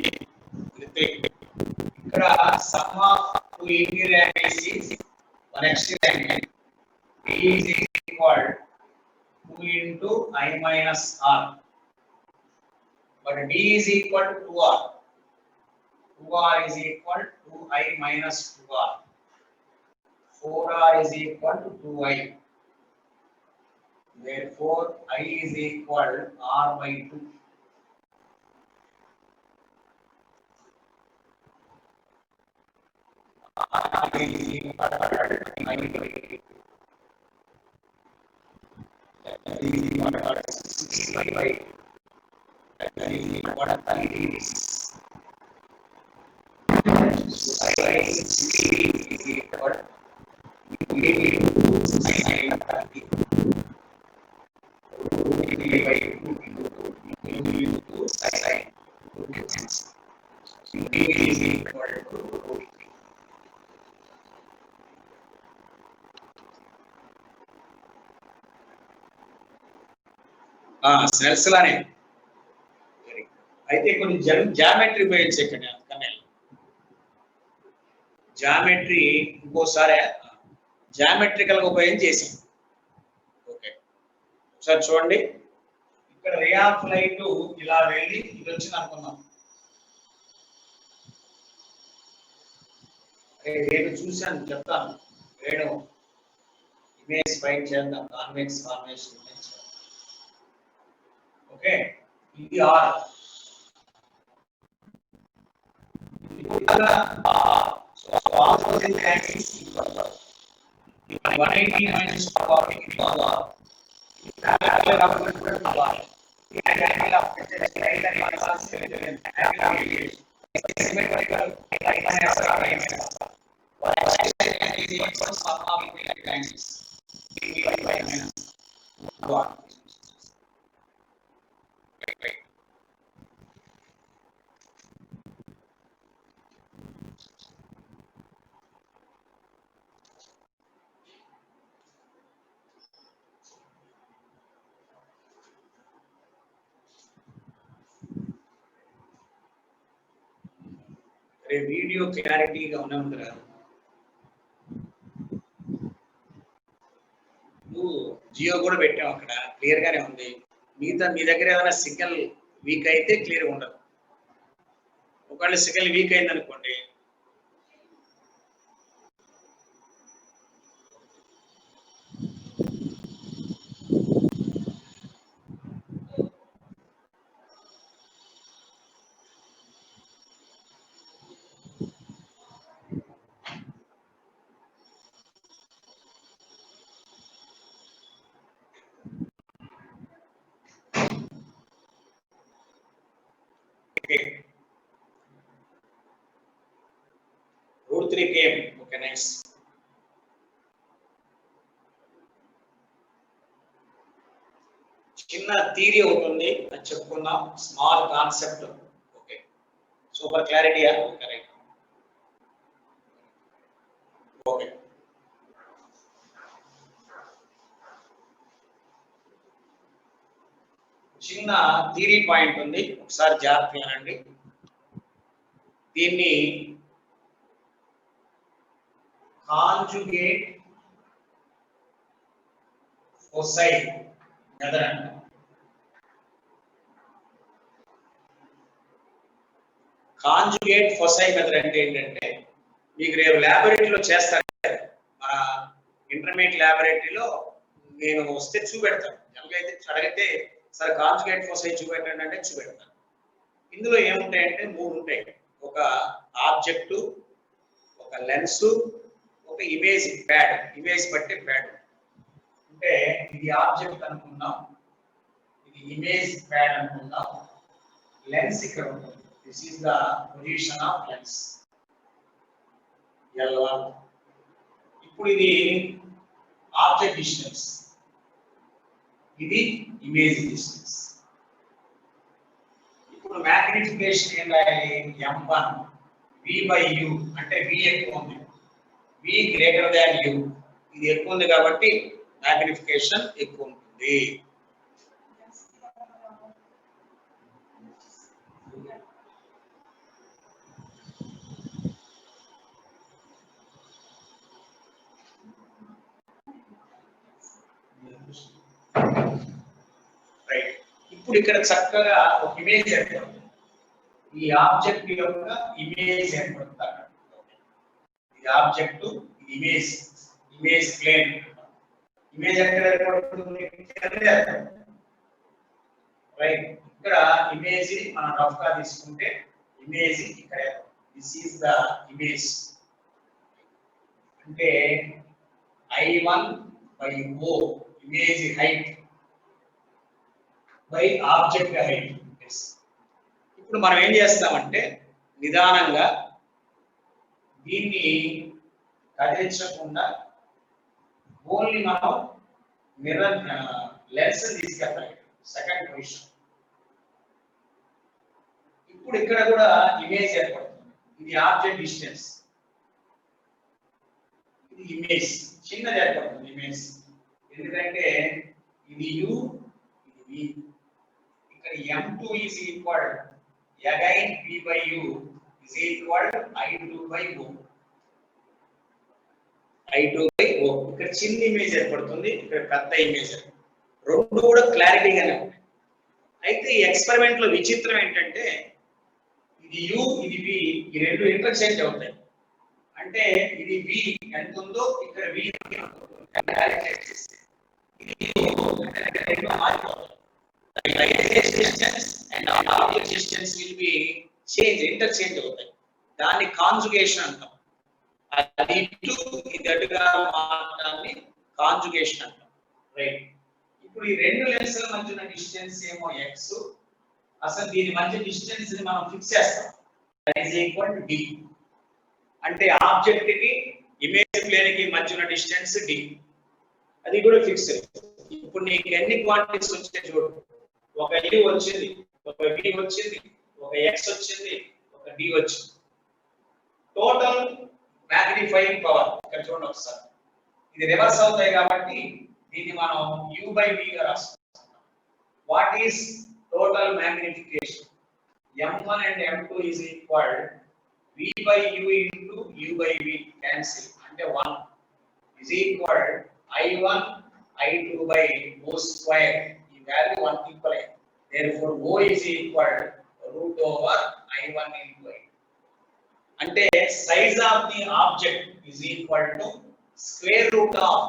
[SPEAKER 1] ఇక్కడ some of two interior angles is one exterior angle. D is equal 2 into I minus R. But D is equal to 2R. 2R is equal to I minus 2R. 4R is equal to 2I. Therefore, I is equal R by 2. R is equal to I by 2. That is equal to 60 by 2. That is equal to 30. So I is 60 is equal to 80 into sin 30. 3 by 2 into sin 2. So D is equal to root 3. Cells లానే అయితే కొన్ని geometry ఉపయోగించకండి. అందుకనే geometry ఇంకోసారి geometrical గా ఉపయోగించి చేసాం. Okay, ఒకసారి చూడండి. ఇక్కడ రే ఆఫ్ లైట్ ఇలా వెళ్ళి ఇది వచ్చింది అనుకుందాం. నేను చూశాను, చెప్తాను. నేను ఇమేజ్ ఫైండ్ చేద్దాం. Convex formation image. ఓకే, ఇది are. Opposite axis equal to 180 minus 40 equal to angle of y. Angle of right and minus angle symmetrical minus r minus y is equal to sum of equivalent angles b by minus 1. Video క్లారిటీగా ఉన్నందున నువ్వు జియో కూడా పెట్టావు, అక్కడ clear గానే ఉంది. మిగతా మీ దగ్గర ఏదైనా సిగ్నల్ వీక్ అయితే క్లియర్ ఉండదు. ఒకవేళ సిగ్నల్ వీక్ అయింది అనుకోండి, root 3 came. Okay, next. చిన్న థియరీ ఒకటి ఉంది, అది చెప్పుకుందాం. Small concept. ఓకే, సూపర్ క్లారిటీయా? కరెక్ట్. ఓకే, చిన్న థియరీ పాయింట్ ఉంది, ఒకసారి జాగ్రత్తగా వినండి. దీన్ని కాంజుగేట్ ఫోసై మెథడ్ అంటారు. కాంజుగేట్ ఫోసై మెథడ్ అంటే ఏంటంటే, మీకు రేపు ల్యాబొరేటరీలో చేస్తారు. మన ఇంటర్మీడియట్ ల్యాబొరేటరీలో నేను వస్తే చూపెడతాను. జనరల్గా అయితే అడిగితే సరే కాంజుగేట్ ఫోసై చూపెట్టండి అంటే చూపెడతాను. ఇందులో ఏముంటాయంటే 3 ఉంటాయి. ఒక ఆబ్జెక్టు, ఒక లెన్స్, ఒక ఇమేజ్ ప్యాడ్. ఇమేజ్ బట్టి ప్యాడ్ అంటే ఇది ఆబ్జెక్ట్ అనుకుందాం, ఇది ఇమేజ్ ప్యాడ్ అనుకుందాం. లెన్స్ ఇక్కడ ఉంటుంది. This is the position of lens L1. ఇప్పుడు ఇది ఆబ్జెక్ట్ డిస్టెన్స్, ఇది ఇమేజ్ డిస్టెన్స్. ఇప్పుడు మ్యాగ్నిఫికేషన్ ఏం రాయాలి? M1 V by U అంటే V ఎక్కువ ఉంది, V greater than U. ఇది ఎక్కువ ఉంది కాబట్టి మ్యాగ్నిఫికేషన్ ఎక్కువ ఉంటుంది. రైట్, ఇప్పుడు ఇక్కడ చక్కగా ఒక ఇమేజ్ ఏర్పడుతుంది. ఈ ఆబ్జెక్ట్ యొక్క ఇమేజ్ ఏర్పడుతుంది. ఇది ఆబ్జెక్ట్, ఇది ఇమేజ్, ఇమేజ్ ప్లేన్. ఇమేజ్ ఎక్కడ ఏర్పడుతుంది? రైట్, ఇక్కడ ఇమేజ్ మనం రఫ్ గా తీసుకుంటే ఇమేజ్ ఇక్కడ, దిస్ ఈస్ ద ఇమేజ్. అంటే I1 by O, image height by object height. ఇప్పుడు మనం ఏం చేస్తామంటే నిదానంగా దీన్ని కదిలించకుండా ఓన్లీ మనం మిర్రర్ లెన్స్ తీసుకెళ్తాం సెకండ్ పొజిషన్. ఇప్పుడు ఇక్కడ కూడా ఇమేజ్ ఏర్పడుతుంది. ఇది ఆబ్జెక్ట్ డిస్టెన్స్, ఇది ఇమేజ్ చిన్నది ఏర్పడుతుంది ఇమేజ్. ఎందుకంటే ఇది U, ఇది V. ఇక్కడ M2 is equal again P by U is equal I2 by O. I2 by O. ఇక్కడ చిన్న ఇమేజ్ ఏర్పడుతుంది, ఇక్కడ పెద్ద ఇమేజ్. రెండు కూడా క్లారిటీగానే ఉంటాయి. అయితే ఈ ఎక్స్పెరిమెంట్ లో విచిత్రం ఏంటంటే ఇది U, ఇది V, ఈ రెండు ఇంటర్చేంజ్ అవుతాయి. అంటే ఇది V ఎంత ఉందో ఇక్కడ V ఇంటర్చేంజ్ అవుతాయి. దాన్ని కాంజుగేషన్ అంటాం. అది ఇటు ఇది అటుగా మారడాన్ని కాంజుగేషన్ అంటాం. రైట్, ఇప్పుడు ఈ రెండు లెన్స్ల మధ్య ఉన్న డిస్టెన్స్ ఏమో x. అసలు దీని మధ్య డిస్టెన్స్ ని మనం ఫిక్స్ చేస్తాం. That is equal to d. అంటే ఆబ్జెక్ట్ కి ఇమేజ్ ప్లేన్ కి మధ్య ఉన్న డిస్టెన్స్ d. అది కూడా ఫిక్స్. ఇప్పుడు నీకు ఎన్ని క్వాంటిటీస్ వచ్చాయి చూడు. ఒక u వచ్చింది, ఒక v వచ్చింది, ఒక x వచ్చింది, ఒక d వచ్చింది. టోటల్ మ్యాగ్నిఫైయింగ్ పవర్ ఇక్కడ చూడండి ఒకసారి. ఇది రివర్స్ అవుతాయి కాబట్టి దీన్ని మనం u by v గా రాసుకుంటాం. What is total magnification? m1 and m2 is equal v by u into u by v cancel అంటే 1 is equal I1 I2 by O square. ఈ వాల్యూ 1 ఈక్వల్ అయ్యింది. therefore O is equal root over I1 into I2. అంటే size of the object is equal to square root of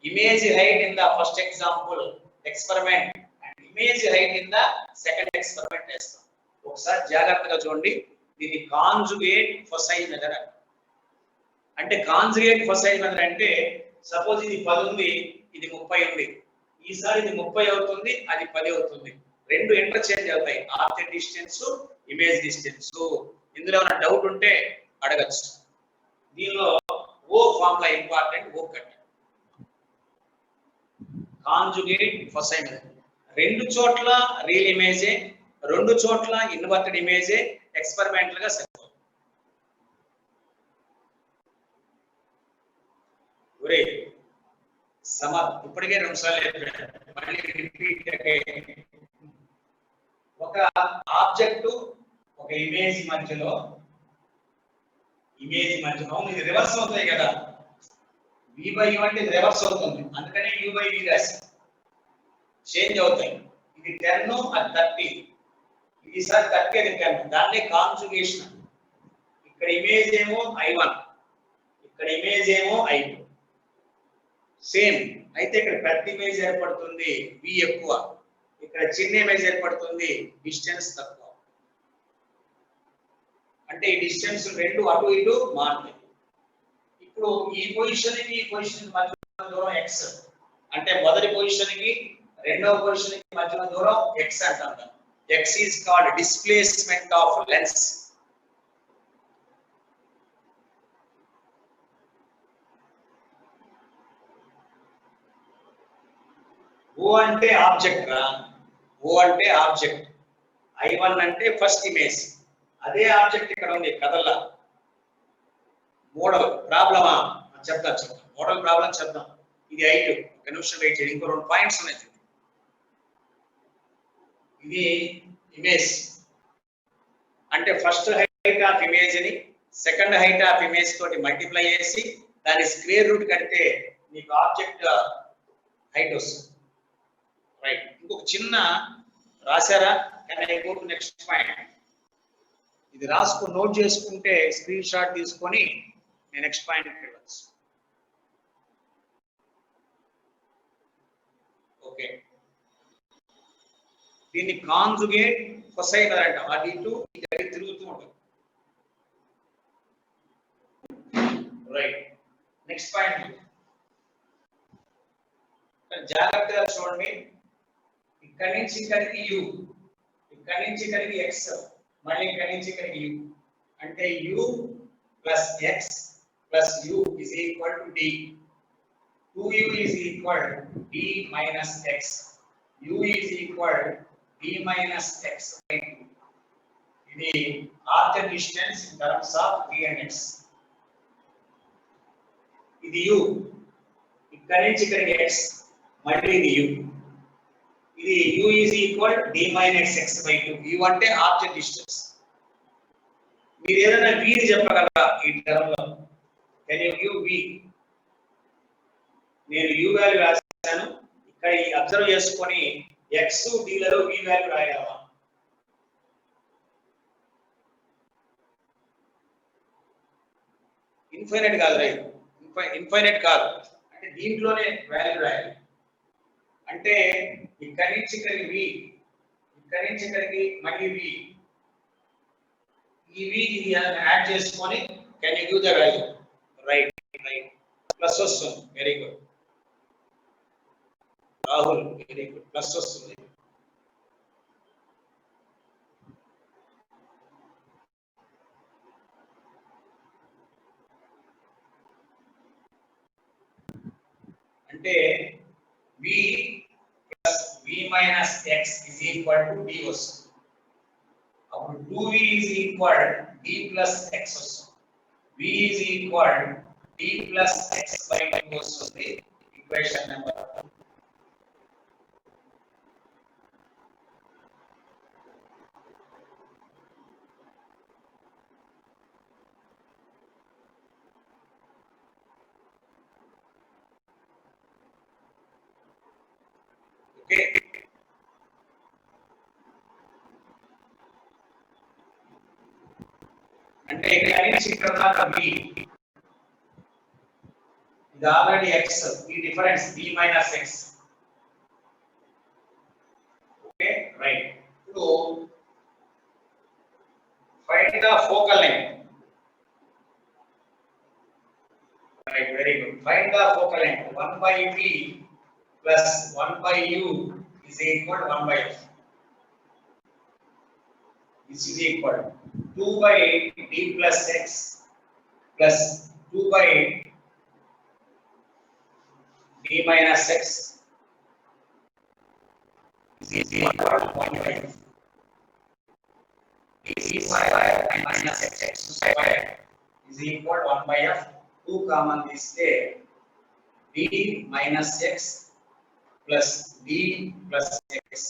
[SPEAKER 1] image height in the first example experiment and image height in the second experiment చేస్తాం. ఒకసారి జాగ్రత్తగా చూడండి. దీన్ని conjugate foci method అంటారు. అంటే conjugate foci method అంటే suppose ఇది 10 ఉంది, ఇది 30 ఉంది. ఈసారి ఇది 30 అవుతుంది, అది 10 అవుతుంది. రెండు ఇంటర్చేంజ్ అవుతాయి, ఆబ్జెక్ట్ డిస్టెన్స్, ఇమేజ్ డిస్టెన్స్. ఇందులో ఏమైనా డౌట్ ఉంటే అడగచ్చు. దీనిలో ఓ ఫార్ములా ఇంపార్టెంట్, ఓ కట్. Conjugate foci method. రెండు చోట్ల రియల్ ఇమేజే, రెండు చోట్ల ఇన్వర్టెడ్ ఇమేజే ఎక్స్పెరిమెంటల్ గా సరిపోతుంది. ఒరే సమర్ ఇప్పటికే 2 సార్లు చెప్పాను, మళ్ళీ రిపీట్. ఒక ఆబ్జెక్ట్ ఒక ఇమేజ్ మధ్యలో ఇది రివర్స్ అవుతాయి కదా. v by u అంటే ఇది రివర్స్ అవుతుంది, అందుకని u by v రాసి చేంజ్ అవుతాయి. ఇది 10, అది 30. ఈసారి 30, అది 10. దాన్నే కాంజుగేషన్. ఇక్కడ ఇమేజ్ ఏమో I1, ఇక్కడ ఇమేజ్ ఏమో I2. సేమ్ అయితే ఇక్కడ పెద్ద ఇమేజ్ ఏర్పడుతుంది, v ఎక్కువ. ఇక్కడ చిన్న ఇమేజ్ ఏర్పడుతుంది, డిస్టెన్స్ తక్కువ. అంటే ఈ డిస్టెన్స్ రెండు అటు ఇటు మారుతాయి. ఇప్పుడు ఈ పొజిషన్ కి ఈ పొజిషన్ మధ్య దూరం x. అంటే మొదటి పొజిషన్ కి రెండవ పొజిషన్ కి మధ్య దూరం x అంటాం. x is called displacement of lens. O అంటే ఆబ్జెక్ట్ రా. O అంటే ఆబ్జెక్ట్. I1 అంటే ఫస్ట్ ఇమేజ్. అదే ఆబ్జెక్ట్ ఇక్కడ ఉంది కదల్లా. మోడల్ ప్రాబ్లమా చెప్తా. మోడల్ ప్రాబ్లం చెప్దాం. ఇది హైట్. ఒక నిమిషం వెయిట్ చేయండి, ఇంకో 2 పాయింట్స్ ఉన్నాయి. ఇది ఇమేజ్ అంటే ఫస్ట్ హైట్ ఆఫ్ ఇమేజ్ ని సెకండ్ హైట్ ఆఫ్ ఇమేజ్ తోటి మల్టిప్లై చేసి దాని స్క్వేర్ రూట్ కడితే మీకు ఆబ్జెక్ట్ హైట్ వస్తుంది. రైట్. ఇంకొక చిన్న రాశారా? Can I go to next point? ఇది రాసుకొని నోట్ చేసుకుంటే స్క్రీన్ షాట్ తీసుకొని నేను నెక్స్ట్ పాయింట్ వెళ్ళవచ్చు. ఓకే, దీన్ని కాంజుగేట్ కొసైన్ అంటాం. అది ఇటు ఇది తిరుగుతూ ఉంటుంది. రైట్. నెక్స్ట్ పాయింట్ జాగ్రత్తగా చూడండి. ఇక్కడి నుంచి ఇక్కడికి u, ఇక్కడి నుంచి ఇక్కడికి x, మళ్ళీ ఇక్కడి నుంచి ఇక్కడికి u. అంటే u plus x plus u is equal to d. 2u is equal d minus x. u is equal d minus x by 2. ఇది arc distance in terms of d and x. ఇది u, ఇక్కడి నుంచి ఇక్కడికి x, మళ్ళీ ఇది u. ఇది u is equal d minus x by 2. u అంటే object distance. మీరు ఏదైనా v ని చెప్పగలరా ఈ టర్మ్ లో? Can you give v? నేను u వాల్యూ రాశాను, ఇక్కడ ఈ అబ్జర్వ్ చేసుకొని x d లలో v వాల్యూ రాయాలా? ఇన్ఫైనైట్ కాదు, రైట్? ఇన్ఫైనైట్ కాదు, అంటే దీంట్లోనే వాల్యూ రాయాలి. అంటే ఇక్కడి నుంచి ఇక్కడికి v, ఇక్కడి నుంచి ఇక్కడికి మళ్ళీ v, ఈ v ఇది యాడ్ చేసుకొని can you give the value? Right. Right. Plus వస్తుంది. Very good Rahul, very good. Plus వస్తుంది. అంటే v plus v minus x is equal to d వస్తుంది. అప్పుడు 2v is equal d plus x వస్తుంది. v is equal d plus x by 2 వస్తుంది. Equation number 2. Okay, అంటే ఇక్కడ నుంచి ఇక్కడ దాకా v, ఇది ఆల్రెడీ x, ఈ difference b minus x. Okay, right. ఇప్పుడు find the focal length. Right, very good. Find the focal length. 1 by v plus 1 by u is equal to 1 by f. This is equal to 2 by d plus x plus 2 by d minus x is equal to 1 by f. d square minus x square is equal to 1 by f. 2 common this day. d minus x plus d plus x.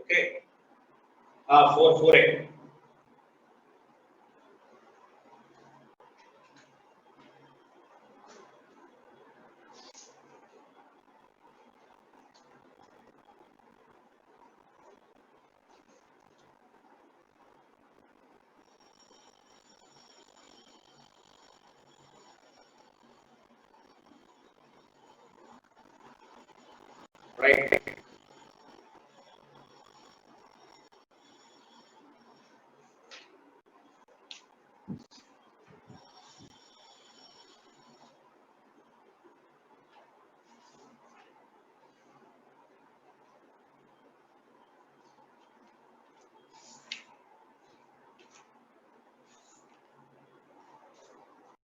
[SPEAKER 1] Okay. 448. right?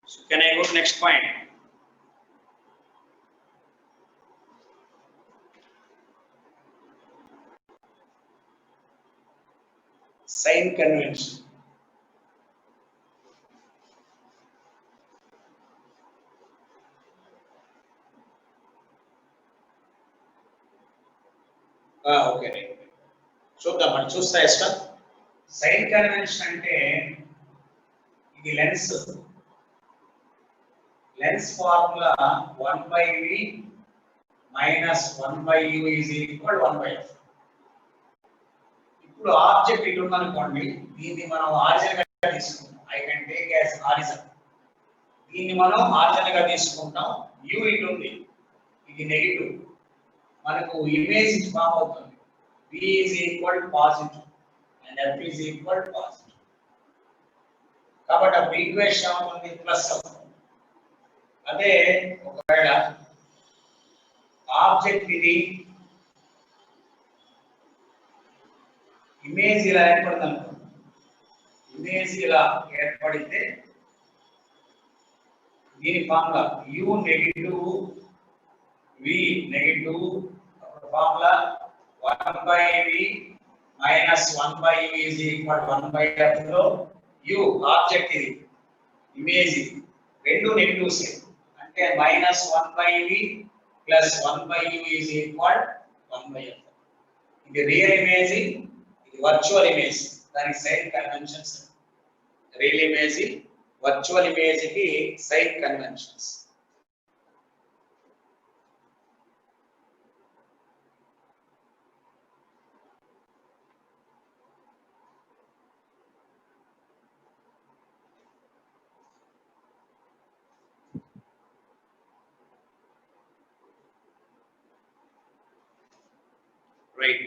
[SPEAKER 1] So can I go to next point? Sign convention. Okay. చూద్దాం మనం చూస్తా ఇష్టం sign convention అంటే ఇది lens formula 1/v minus 1/u is equal 1/f. ఇప్పుడు object ఇటు ఉందనుకోండి, దీన్ని మనం ఆరిజిన్ గా తీసుకుంటాం. I can take as origin. దీన్ని మనం ఆరిజిన్ గా తీసుకుంటాం. u ఇటు ఉంది, ఇది నెగటివ్. మనకు ఇమేజ్ ఫామ్ అవుతుంది. v is equal positive and f is equal positive. కాబట్టి ఆ ఈక్వేషన్ అవుతుంది ప్లస్ అవుతుంది. అదే ఒకవేళ ఆబ్జెక్ట్ ఇది ఇమేజ్ ఇలా ఏర్పడింది అనుకోండి, ఇమేజ్ ఇలా ఏర్పడితే దీని formula u negative v negative, formula 1/v minus 1/u is equal 1/f లో u ఆబ్జెక్ట్ ఇది, ఇమేజ్ ఇది, రెండు నెగటివ్స్ అంటే -1/v plus 1/u is equal 1/f. ఇది రియల్ ఇమేజ్, ఇది వర్చువల్ ఇమేజ్. దానికి sign conventions. Real image, virtual image కి sign conventions. Right.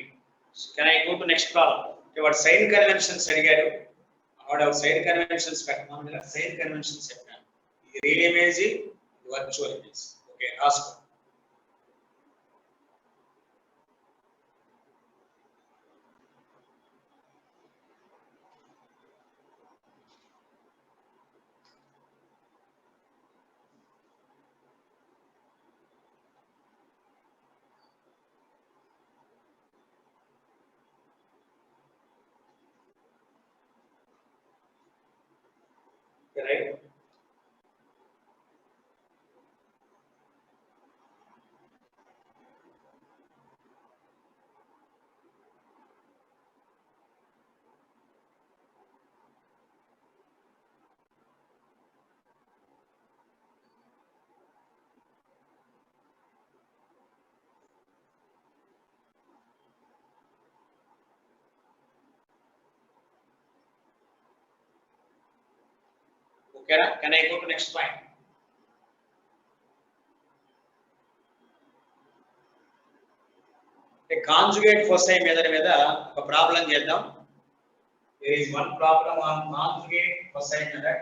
[SPEAKER 1] So can I go to next problem? What sign conventions అడిగారు. What are sign conventions పెట్టమన్నాను. Sign conventions చెప్పాను. ఇది real image, ఇది virtual image. Okay, రాసుకో. Right. Okay, can I go to next point? Conjugate foci మీద ఒక problem చేద్దాం. There is one problem on conjugate foci method.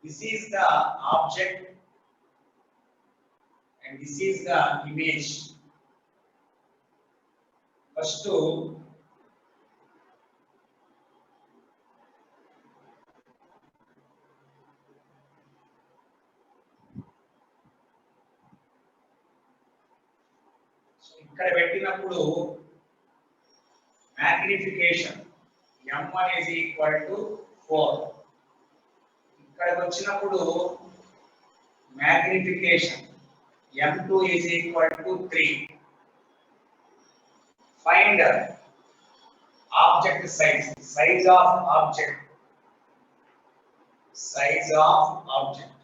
[SPEAKER 1] This is the object and this is the image. First to ఇక్కడ పెట్టినప్పుడు magnification m1 is equal to 4. ఇక్కడికి వచ్చినప్పుడు magnification m2 is equal to 3. Find object size, size of object, size of object.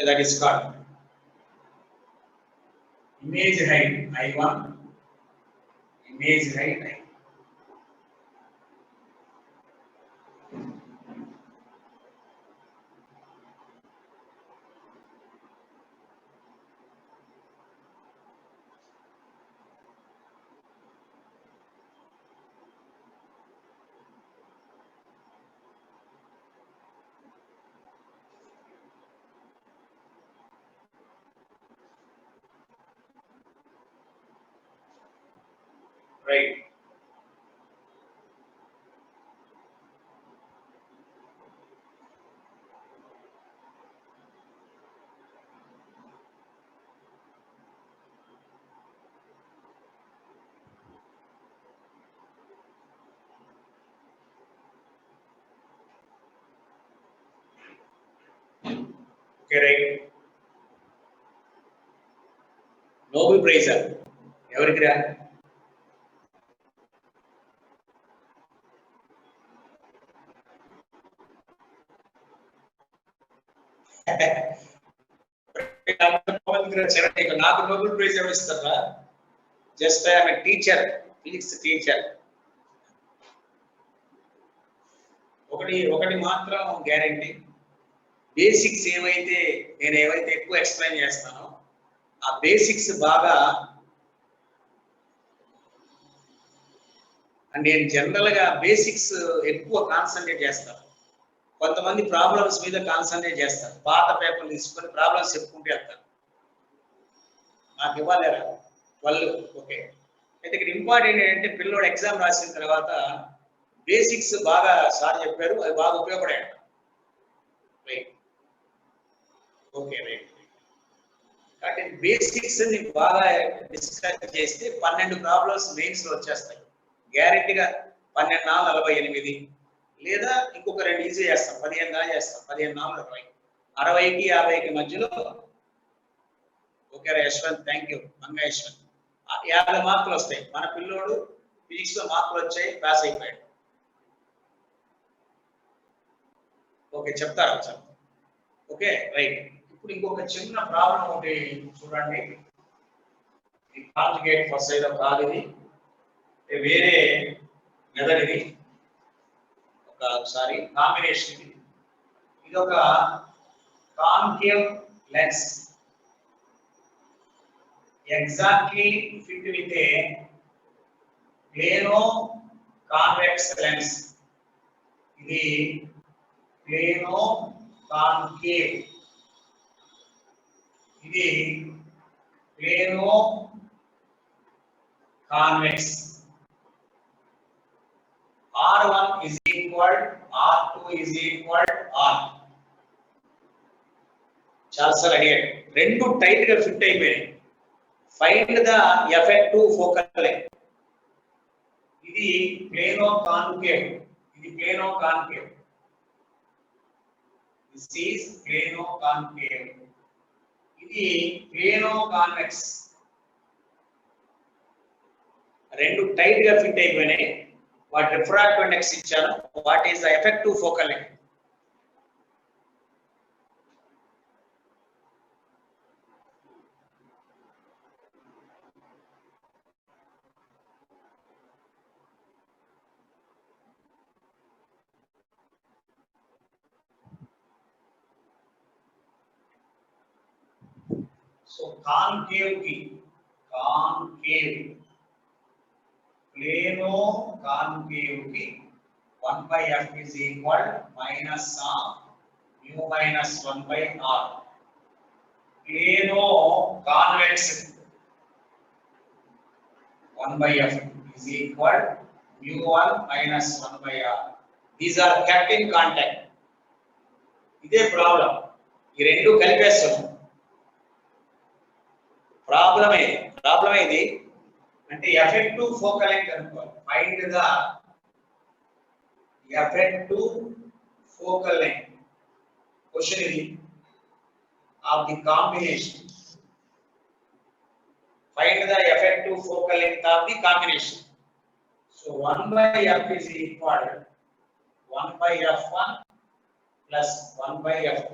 [SPEAKER 1] That is called image height I1, image height I. Right. Okay, right. Nobel Prize. ఎవరికి రా? నాకు Nobel prize ఎవరు ఇస్తారా? Just I'm a teacher, physics teacher. ఒకటి మాత్రం guarantee, basics నేను ఏవైతే ఎక్కువ ఎక్స్ప్లెయిన్ చేస్తానో ఆ బేసిక్స్ బాగా, నేను జనరల్ గా బేసిక్స్ ఎక్కువ కాన్సన్ట్రేట్ చేస్తాను. కొంతమంది ప్రాబ్లమ్స్ మీద కాన్సన్ట్రేట్ చేస్తారు, పాత పేపర్లు తీసుకొని ప్రాబ్లమ్స్ చెప్పుకుంటూ వెళ్తారు. నాకు ఇవ్వలేరా 12. ఓకే, అయితే ఇక్కడ ఇంపార్టెంట్ ఏంటంటే పిల్లోడు ఎగ్జామ్ రాసిన తర్వాత బేసిక్స్ బాగా సార్ చెప్పారు, అది బాగా ఉపయోగపడాయి. రైట్. Okay, right. కాబట్టి బేసిక్స్ ని బాగా డిస్కస్ చేస్తే 12 ప్రాబ్లమ్స్ మెయిన్స్ లో వచ్చేస్తాయి గ్యారెంటీగా. 12 4 48, లేదా ఇంకొక 2 ఈజీ చేస్తాం, 15 దాకా చేస్తాం. 15 4 20, 60కి 50కి మధ్యలో. Okay Yashwant, thank you. Manga Yashwant, 50 మార్కులు వస్తాయి. మన పిల్లోడు ఫిజిక్స్ లో మార్కులు వచ్చాయి, పాస్ అయిపోయాడు. ఓకే, చెప్తారా సార్? Okay, right. ఇప్పుడు ఇంకొక చిన్న ప్రాబ్లం ఒకటి చూడండి. ఈ కాంజుగేట్ ఫస్ట్ ఏదో కాదు, ఇది వేరే మెథడ్. ఇది ఒకసారి కాంబినేషన్. ఇది ఒక concave lens exactly fit with a plano convex lens. ఇది plano concave, ఇది plano convex. R1 is equal, R2 is equal R. చాలా సార్ అడిగాడు, రెండు టైట్ గా ఫిట్ అయిపోయాయి. Find the effective focal length. ఇది ప్లేనో కాన్కేవ్, ఇది plano concave. This is plano concave, ఇది ప్లేనో కాన్వెక్స్. రెండు టైట్ గా ఫిట్ అయిపోయినాయి. వాటి రిఫ్రాక్టివ్ ఇండెక్స్ ఇచ్చాను. What is the effective focal length? So concave की, concave, plano concave की 1/f is equal minus of mu minus 1/r. Plano convex 1/f is equal mu1 minus 1/r. These are kept in contact. ఇదే problem, ఈ రెండు కలిపేస్తున్నాం. Problem ఇది అంటే effective focal length అనుకోవాలి. Find the effective focal length. Question ఇది of the combination. Find the effective focal length of the combination. So 1/f is equal 1/f1 plus 1/f2.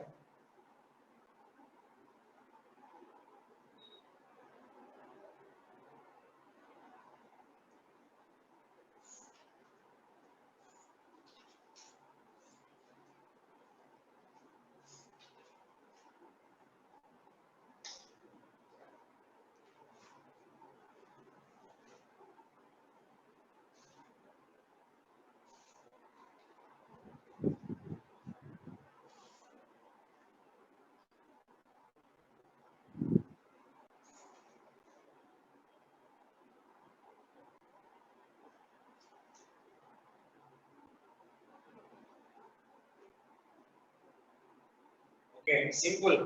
[SPEAKER 1] Okay simple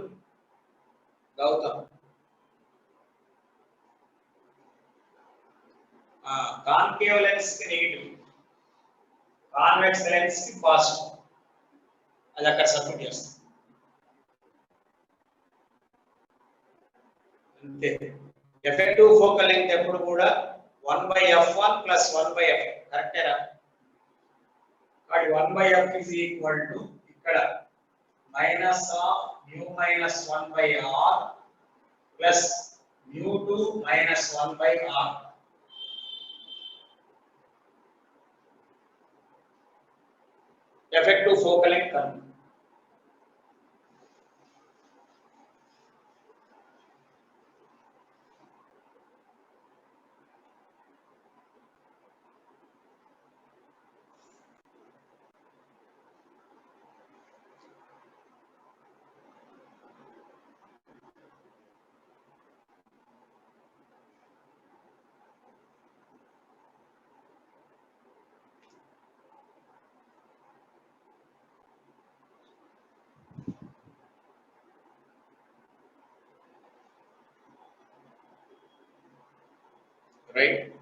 [SPEAKER 1] Gautam concave lens కి negative convex lens కి positive అది అక్కడ submit చేస్తాం అంతే effective focal length ఎప్పుడు కూడా 1/f1 + 1/f కరెక్టేనా కాబట్టి 1/f is equal to ఇక్కడ minus of mu minus 1/r plus mu2 minus 1/r effective focal length కనుక right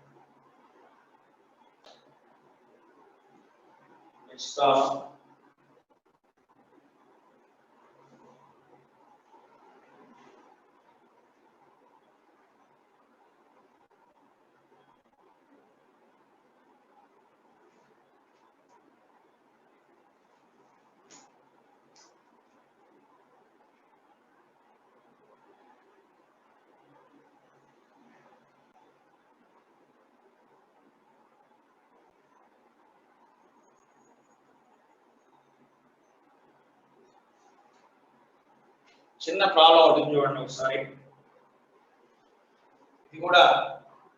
[SPEAKER 1] next చిన్న ప్రాబ్లం అవుతుంది చూడండి ఒకసారి ఇది కూడా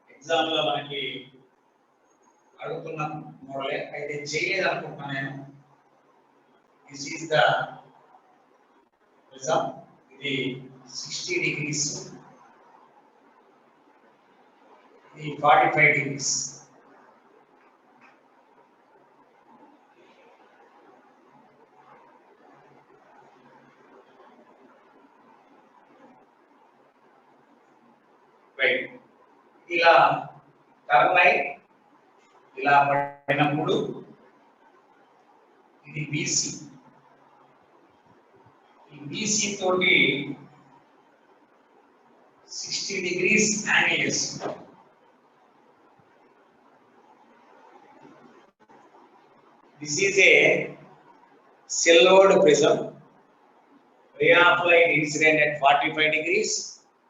[SPEAKER 1] ఎగ్జామ్ లో మనకి అడుగుతున్న మోడలే అయితే చేయలేదు అనుకుంటున్నా నేను దిస్ ఈస్ ద ప్రిజం ఇది 60 degrees ఇది 45 degrees రైట్ ఇలా టర్న్ అయి ఇలా పడినప్పుడు ఇది బీసీ ఈ బీసీ తోటి 60 degrees యాంగిల్ చేస్తుంది this is a silvered prism ray of light incident at 45 degrees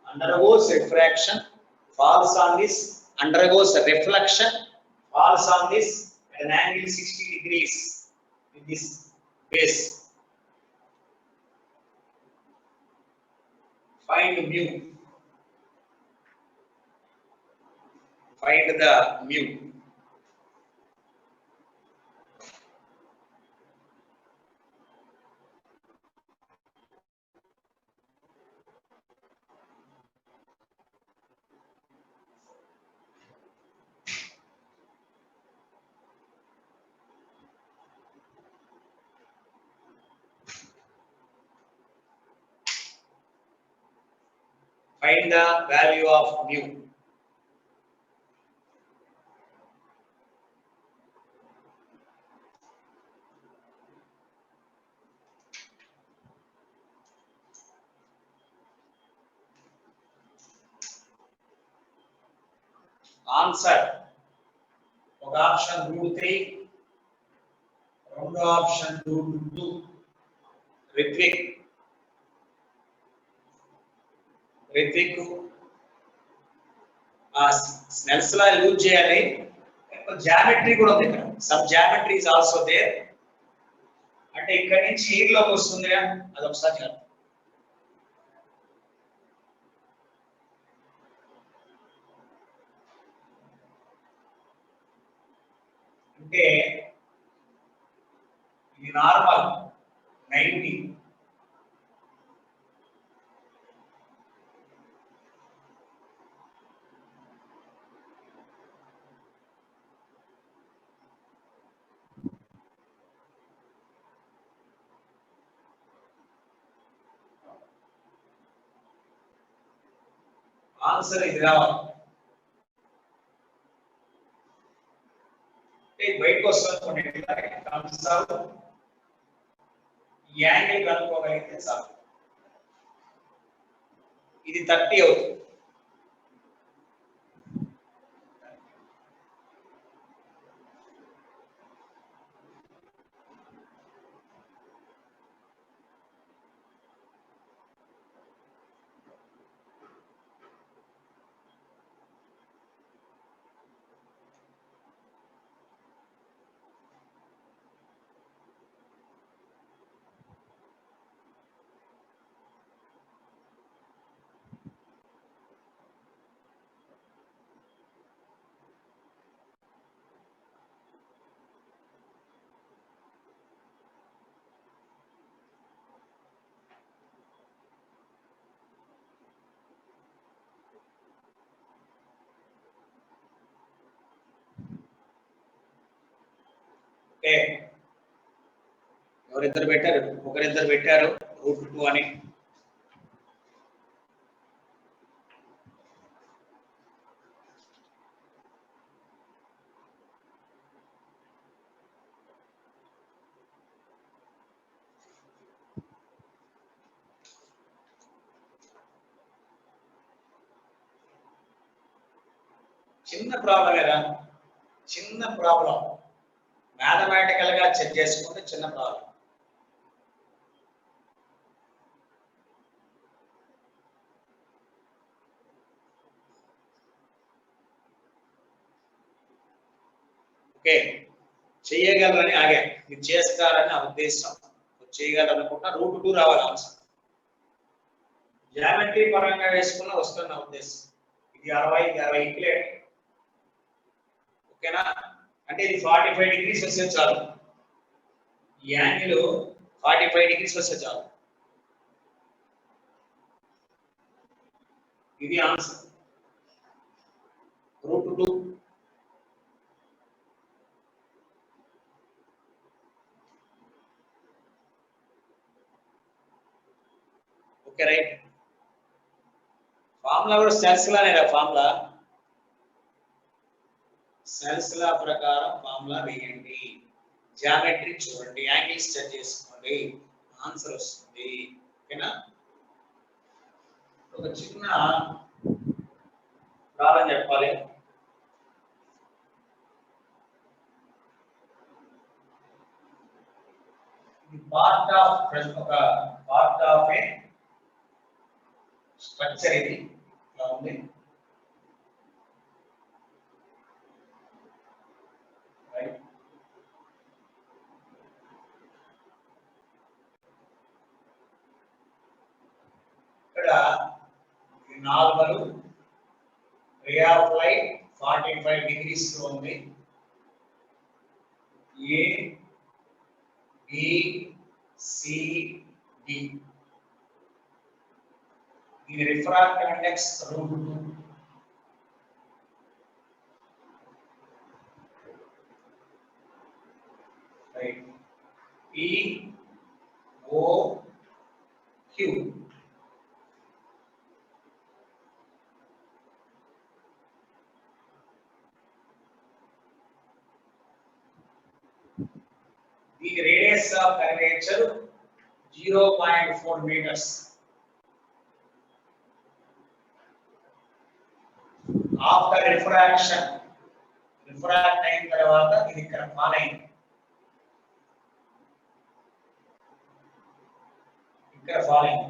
[SPEAKER 1] undergoes refraction falls on this undergoes reflection falls on this at an angle 60 degrees with this base find mu find the mu find the value of mu answer ఒక option √3 రెండో option √2 Ritvik Snell's law use చేయాలి geometry కూడా ఉంది ఇక్కడ sub geometry is also there అంటే ఇక్కడ నుంచి air లోకి వస్తుంది అది ఒకసారి చేద్దాం అంటే ఇది నార్మల్ 90 90 ఆన్సర్ ఇది రావాలి. బయటకు వస్తుంది చాలు, యాంగిల్ కనుక్కోగలిగితే చాలు. ఇది 30 అవుతుంది. ఎవరిద్దరు పెట్టారు? ఒకరిద్దరు పెట్టారు √2 అని. చిన్న ప్రాబ్లం ఏరా, చిన్న ప్రాబ్లం, మ్యాథమెటికల్ గా చెక్ చేసుకుంటే చిన్న ప్రాబ్లం. ఓకే, చేయగలరని ఆగా, మీరు చేస్తారని నా ఉద్దేశం. చేయగలరనుకుంటా √2 రావాలి ఆన్సర్. జామెట్రీ పరంగా వేసుకున్న వస్తున్న ఉద్దేశం. ఇది 60, ఇది 60 ఈక్వలేట్. ఓకేనా? అంటే ఇది 45 డిగ్రీస్ వస్తే చాలు, ఈ యాంగిల్ 45 డిగ్రీస్ వస్తే చాలు. ఇది ఆన్సర్ √2. Okay right. ఫార్ములా కూడా సెల్స్ లానే, ఫార్ములా సెల్స్ లా ప్రకారం ఫార్ములా వేయండి, జామెట్రీ చూడండి, యాంగిల్స్ సెట్ చేసుకోండి, ఆన్సర్ వస్తుంది. ఓకేనా? ఒక చిన్న ప్రాబ్లం చెప్పాలి. Part of a structure. ఇది ఇలా ఉంది. ఇక్కడ normal ray of light 45 degrees లో ఉంది. A B C D. దీని refractive index √2. Right. P O Q. దీని radius of curvature 0.4 meters. After refraction, refract అయిన తర్వాత ఇది ఇక్కడ ఫాల్ అయింది, ఇక్కడ ఫాల్ అయింది.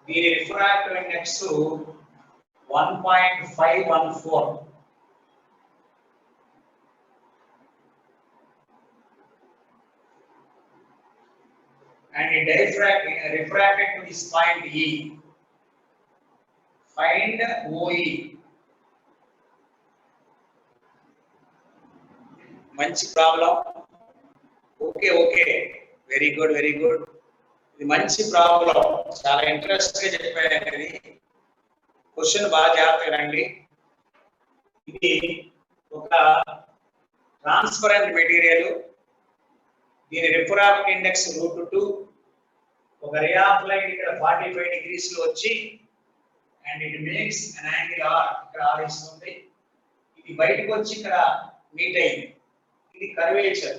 [SPEAKER 1] దీని refractive index 1.514. and it refracted to this point E. Find OE. మంచి problem. Okay okay, very good very good. ఇది మంచి ప్రాబ్లం, చాలా ఇంట్రెస్ట్ గా చెప్పాను. క్వశ్చన్ బాగా జాగ్రత్తగా. ఇది ఒక ట్రాన్స్పరెంట్ మెటీరియల్, దీని రిఫ్రాక్టివ్ ఇండెక్స్ √2, ఒక రే ఆఫ్ లైట్ ఇక్కడ 45 degrees లో వచ్చి and it makes an angle r ఇక్కడ r ఇస్తుంది. ఇది బయటకు వచ్చి ఇక్కడ మీట్ అయింది. ఇది కర్వేచర్.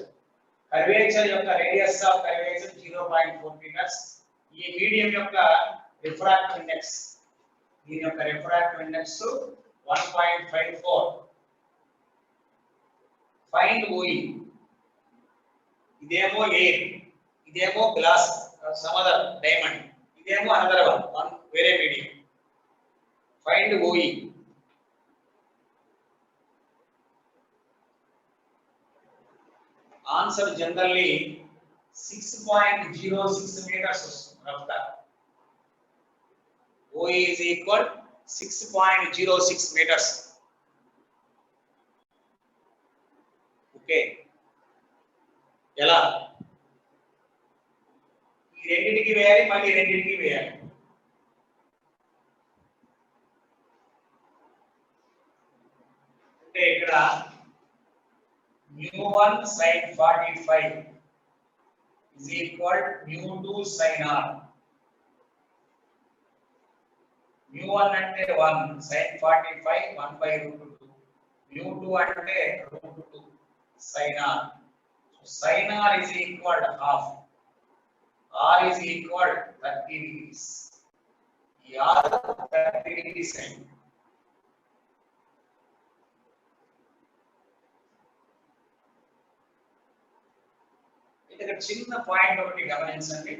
[SPEAKER 1] కర్వేచర్ యొక్క రేడియస్ ఆఫ్ కర్వేచర్ 0.4 మీటర్స్. ఈ మీడియం యొక్క రిఫ్రాక్టివ్ ఇండెక్స్, దీని యొక్క రిఫ్రాక్టివ్ ఇండెక్స్ 1.54. Find OE. ఇదేమో ఎయిర్, ఇదేమో గ్లాస్ సమ్ అదర్ డైమండ్, ఇదేమో అనదర్ వన్ వేరే medium. Find OE. Answer generally 6.06 meters వస్తుంది రఫ్గా. OE is equal 6.06 meters. Okay, ఎలా ఈ రెండింటికి వేయాలి, మళ్ళీ రెండింటికి వేయాలి. అంటే ఇక్కడ μ1 sin 45 is equal μ2 sin r. μ1 అంటే 1 sin 45 1/√2, μ2 అంటే √2 sin r. So sin r is equal to half. R is equal 30 degrees. R 30 degrees అయింది. ఇక్కడ చిన్న పాయింట్ ఒకటి గమనించండి.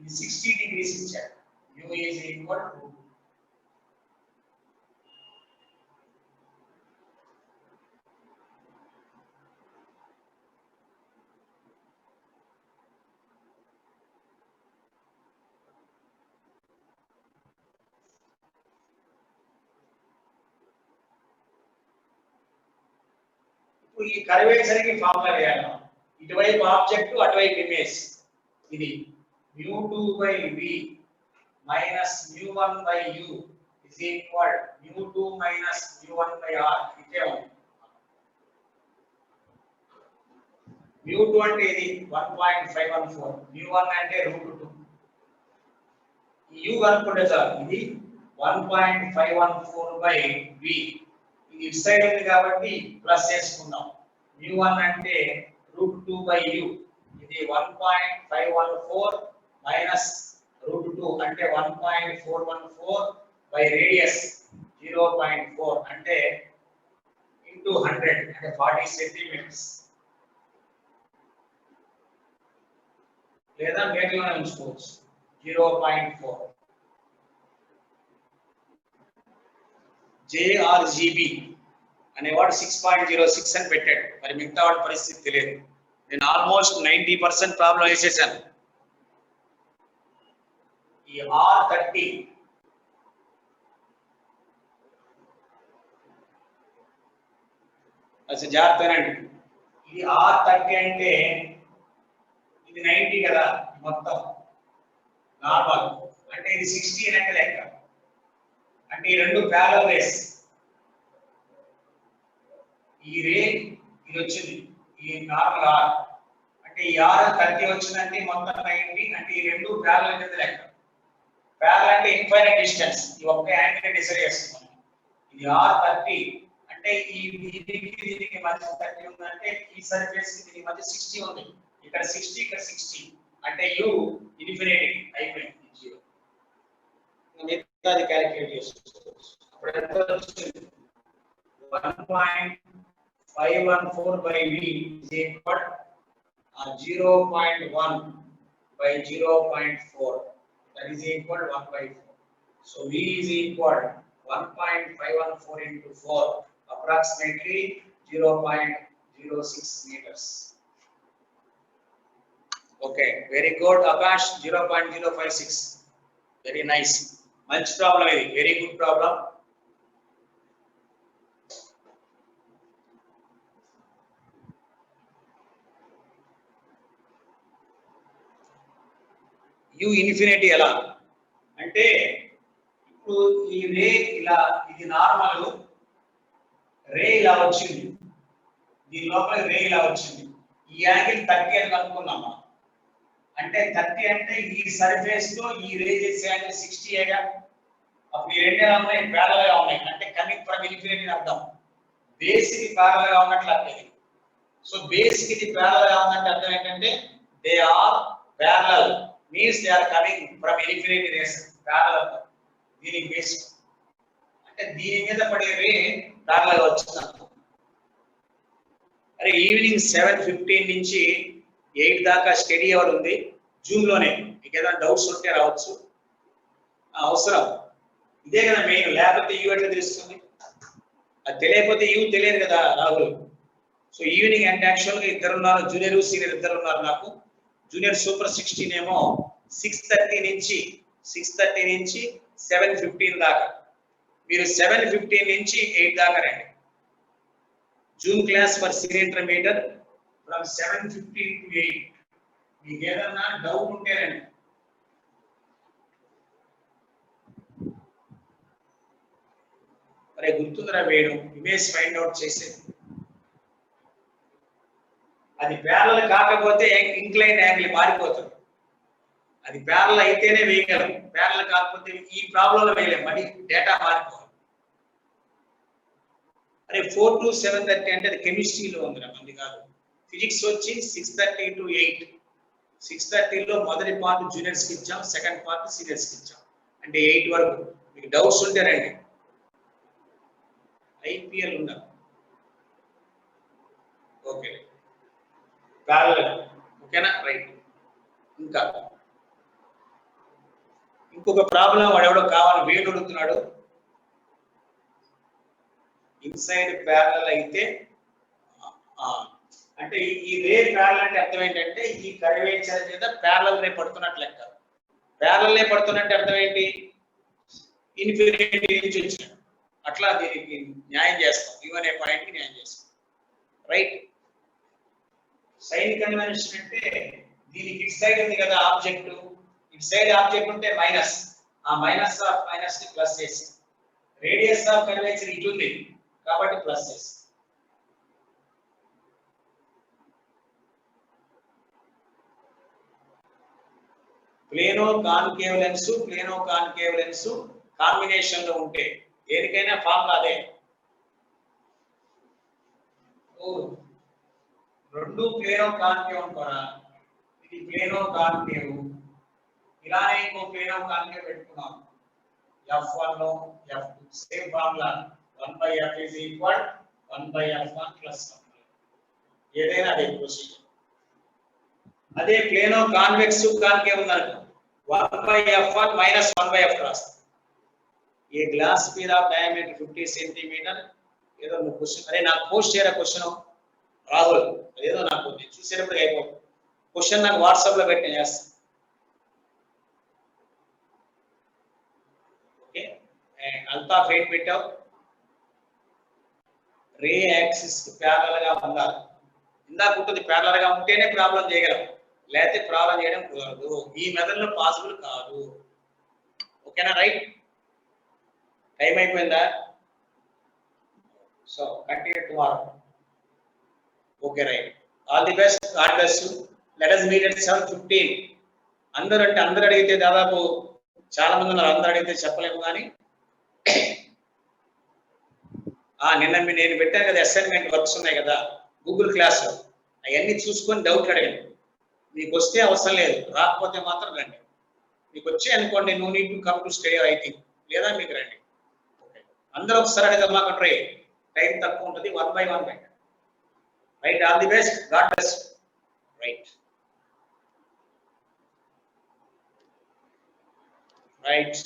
[SPEAKER 1] ఇది 60 degrees ఇచ్చాడు. u is equal to ఇప్పుడు ఈ కర్వేచర్ కి ఫార్ములా వేయాలి. ఇటువైపు ఆబ్జెక్ట్, అటువైపు ఇమేజ్. ఇది μ2/v minus μ1/u is equal μ2 minus μ1/r. ఇదే ఉంది. μ2 అంటే ఇది 1.514, μ1 అంటే √2. ఈ u కనుక్కుంటే చాలు. ఇది 1.514/v. ఇది ఇటు సైడ్ ఉంది కాబట్టి ప్లస్ చేసుకుందాం. μ1 అంటే √2/u. ఇది 1.514 మైనస్ √2 అంటే 1.414 బై రేడియస్ 0.4 అంటే ఇంటూ 100 అంటే 40 సెంటీమీటర్స్. లేదా మీటర్లోనే ఉంచుకోవచ్చు. 0.4 JRGB అనేవాడు 6.06 అని పెట్టాడు. మరి మిగతా వాడి పరిస్థితి తెలియదు. నేను ఆల్మోస్ట్ 90% ప్రాబ్లం వేసేసాను. ఈ R30 అసలు జాగ్రత్తనండి. ఇది R30 అంటే ఇది 90 కదా మొత్తం నార్మల్. అంటే ఇది 60 అంటే లెక్క. అంటే ఈ రెండు ప్యారలల్ రేస్. ఈ రే ఇది వచ్చింది, ఈ నార్మల్ R అంటే ఈ R30 వచ్చిందంటే మొత్తం 90. అంటే ఈ రెండు ప్యారలల్ కింద లెక్క. ప్యారలల్ అంటే ఇన్ఫైనైట్ డిస్టెన్స్. ఈ ఒక్క యాంగిల్ డిసైడ్ చేస్తుంది. ఇది R30 అంటే ఈ దీనికి మధ్య 30 ఉందంటే ఈ సర్ఫేస్ కి దీనికి మధ్య 60 ఉంది. ఇక్కడ 60 ఇక్కడ 60 అంటే u ఇన్ఫినిటీ అయిపోయింది. 0 మిగతాది క్యాలిక్యులేట్ చేసుకోవచ్చు. అప్పుడు ఎంత వచ్చింది? 1.514/v is equal to 0.1 by 0.4. That is equal to 1/4. So v is equal to 1.514 into 4, approximately 0.06 meters. Okay, very good, Akash. 0.056. Very nice. Much problem ఇది. Very good problem. u infinity ఎలా అంటే ఇప్పుడు ఈ రే ఇలా, ఇది నార్మల్ రే ఇలా వచ్చింది, దీని లోపల రే ఇలా వచ్చింది. ఈ యాంగిల్ 30 అని కనుక్కున్నాం మనం. అంటే 30 అంటే ఈ సర్ఫేస్ తో ఈ రేడియస్ యాంగిల్ 60 ఏగా. అప్పుడు ఈ రెండు ఎలా ఉన్నాయి, ప్యారలల్ గా ఉన్నాయి. అంటే కమింగ్ ఫ్రమ్ ఇన్ఫినిటీ అర్థం. బేస్ కి ప్యారలల్ గా ఉన్నట్లు అర్థం. సో బేస్ కి ప్యారలల్ గా ఉన్నట్టు అర్థం ఏంటంటే they are parallel means they are coming from infinity rays. Parallel దీనికి బేస్ అంటే దీని మీద పడే రే ప్యారలల్ గా వచ్చింది. అరే ఈవినింగ్ 7:15 నుంచి 8 దాకా స్టడీ అవర్ ఉంది జూమ్ లోనే. మీకు ఏదైనా డౌట్స్ ఉంటే రావచ్చు. అవసరం ఇదే కదా మెయిన్. లేకపోతే యూ ఎట్లా తెలుస్తుంది? అది తెలియకపోతే యూ తెలియదు కదా రాహుల్. సో ఈవినింగ్ అంటే యాక్చువల్గా ఇద్దరు ఉన్నారు, జూనియర్ సీనియర్ ఇద్దరు ఉన్నారు నాకు. జూనియర్ సూపర్ 16 ఏమో 6:30 నుంచి 7:15 దాకా. మీరు 7:15 నుంచి 8 దాకా రండి. Zoom class for senior intermediate from 7:15 to 8. మీకు ఏదన్నా డౌట్ ఉంటే రండి. అరే గుర్తుందిరా వేణు, ఇమేజ్ ఫైండ్ అవుట్ చేసేది. అది ప్యారలల్ కాకపోతే ఇంక్లైన్ యాంగిల్ మారిపోతుంది. అది ప్యారలల్ అయితేనే వేయగలం, ప్యారలల్ కాకపోతే ఈ ప్రాబ్లంలో వేయలేం, మళ్ళీ డేటా మారిపోవాలి. అరే 4 to 7:30 అంటే అది కెమిస్ట్రీలో ఉందిరా, మంది కాదు. ఫిజిక్స్ వచ్చి 6:30 to 8. 6:30లో మొదటి పార్ట్ జూనియర్స్కి ఇచ్చాం, సెకండ్ పార్ట్ సీనియర్స్కి ఇచ్చాం. అంటే 8 వరకు. మీకు డౌట్స్ ఉంటే రండి. ఐపీఎల్ ఉందా? Okay parallel. ఓకేనా? రైట్. ఇంకా ఇంకొక ప్రాబ్లం వాడు ఎవడో కావాలి వేడు అడుగుతున్నాడు. ఇన్సైడ్ ప్యారలల్ అయితే అంటే ఈ రే ప్యారలల్ అంటే అర్థం ఏంటంటే ఈ కర్వేచర్ మీద ప్యారలల్ రే పడుతున్నట్లు లెక్క. ప్యారలల్ రే పడుతున్నట్టు అర్థం ఏంటి? ఇన్ఫినిటీ నుంచి వచ్చిన అట్లా దీనికి న్యాయం చేస్తాం. యు అనే పాయింట్ కి న్యాయం చేస్తాం. రైట్. సైన్ కన్వెన్షన్ అంటే దీనికి ఇటు సైడ్ ఉంది కదా ఆబ్జెక్ట్, ఇటు సైడ్ ఆబ్జెక్ట్ ఉంటే మైనస్, ఆ మైనస్ ఆఫ్ మైనస్ ని ప్లస్ చేసి, రేడియస్ ఆఫ్ కర్వేచర్ ఇటు ఉంది కాబట్టి ప్లస్ చేసి. ప్లేనో కాన్కేవ్ లెన్స్ కాంబినేషన్ లో ఉంటే దేనికైనా ఫార్ములా అదే. రెండు ప్లేనో కాన్కేవ్ అనుకోరా, ఇది ప్లేనో కాన్కేవ్, ఇలానే ఇంకో ప్లేనో కాన్కేవ్ పెట్టుకున్నాం. F1 F2 same formula 1/f is equal 1/f1 plus 1. ఏదైనా అదే ప్రొసీజర్. అదే ప్లేనో కాన్వెక్స్ కాన్కేవ్ ఉందనుకో 1/f1 minus 1/f రాస్తాం. ఏ గ్లాస్ మీద డయామీటర్ 50 సెంటీమీటర్ ఏదో నువ్వు క్వశ్చన్, అరే నాకు పోస్ట్ చేయరా క్వశ్చన్ రాహుల్, ఏదో నాకు చూసేటప్పుడు అయిపోతుంది. క్వశ్చన్ నాకు వాట్సాప్ లో పెట్టి చేస్తాను. ఓకే. అంతా ఫ్రేమ్ పెట్టావు. రే యాక్సిస్ ప్యారలల్ గా ఉండాలి. ఇందాక ఉంటుంది ప్యారలల్ గా ఉంటేనే ప్రాబ్లం చేయగలం, లేకపోతే ప్రాబ్లం చేయడం కుదరదు. ఈ మెథడ్లో పాసిబుల్ కాదు. ఓకేనా? రైట్. టైం అయిపోయిందా? So continue tomorrow. Okay right. All the best. God bless you. Let us meet at 7:15. అందరూ అడిగితే దాదాపు చాలా మంది ఉన్నారు, అందరూ అడిగితే చెప్పలేము కానీ నిన్న నేను పెట్టాను కదా అసైన్మెంట్ వర్క్స్ ఉన్నాయి కదా గూగుల్ క్లాస్, అవన్నీ చూసుకొని డౌట్లు అడగండి. మీకు వస్తే అవసరం లేదు, రాకపోతే మాత్రం రండి. మీకు వచ్చే అనుకోండి, no need to come to study writing, లేదా మీకు రండి. అందరూ ఒకసారి అడగమ్మా, ట్రై టైం తక్కువ ఉంటుంది. 1 by 1 రండి. Right. All the best. God bless. Right right.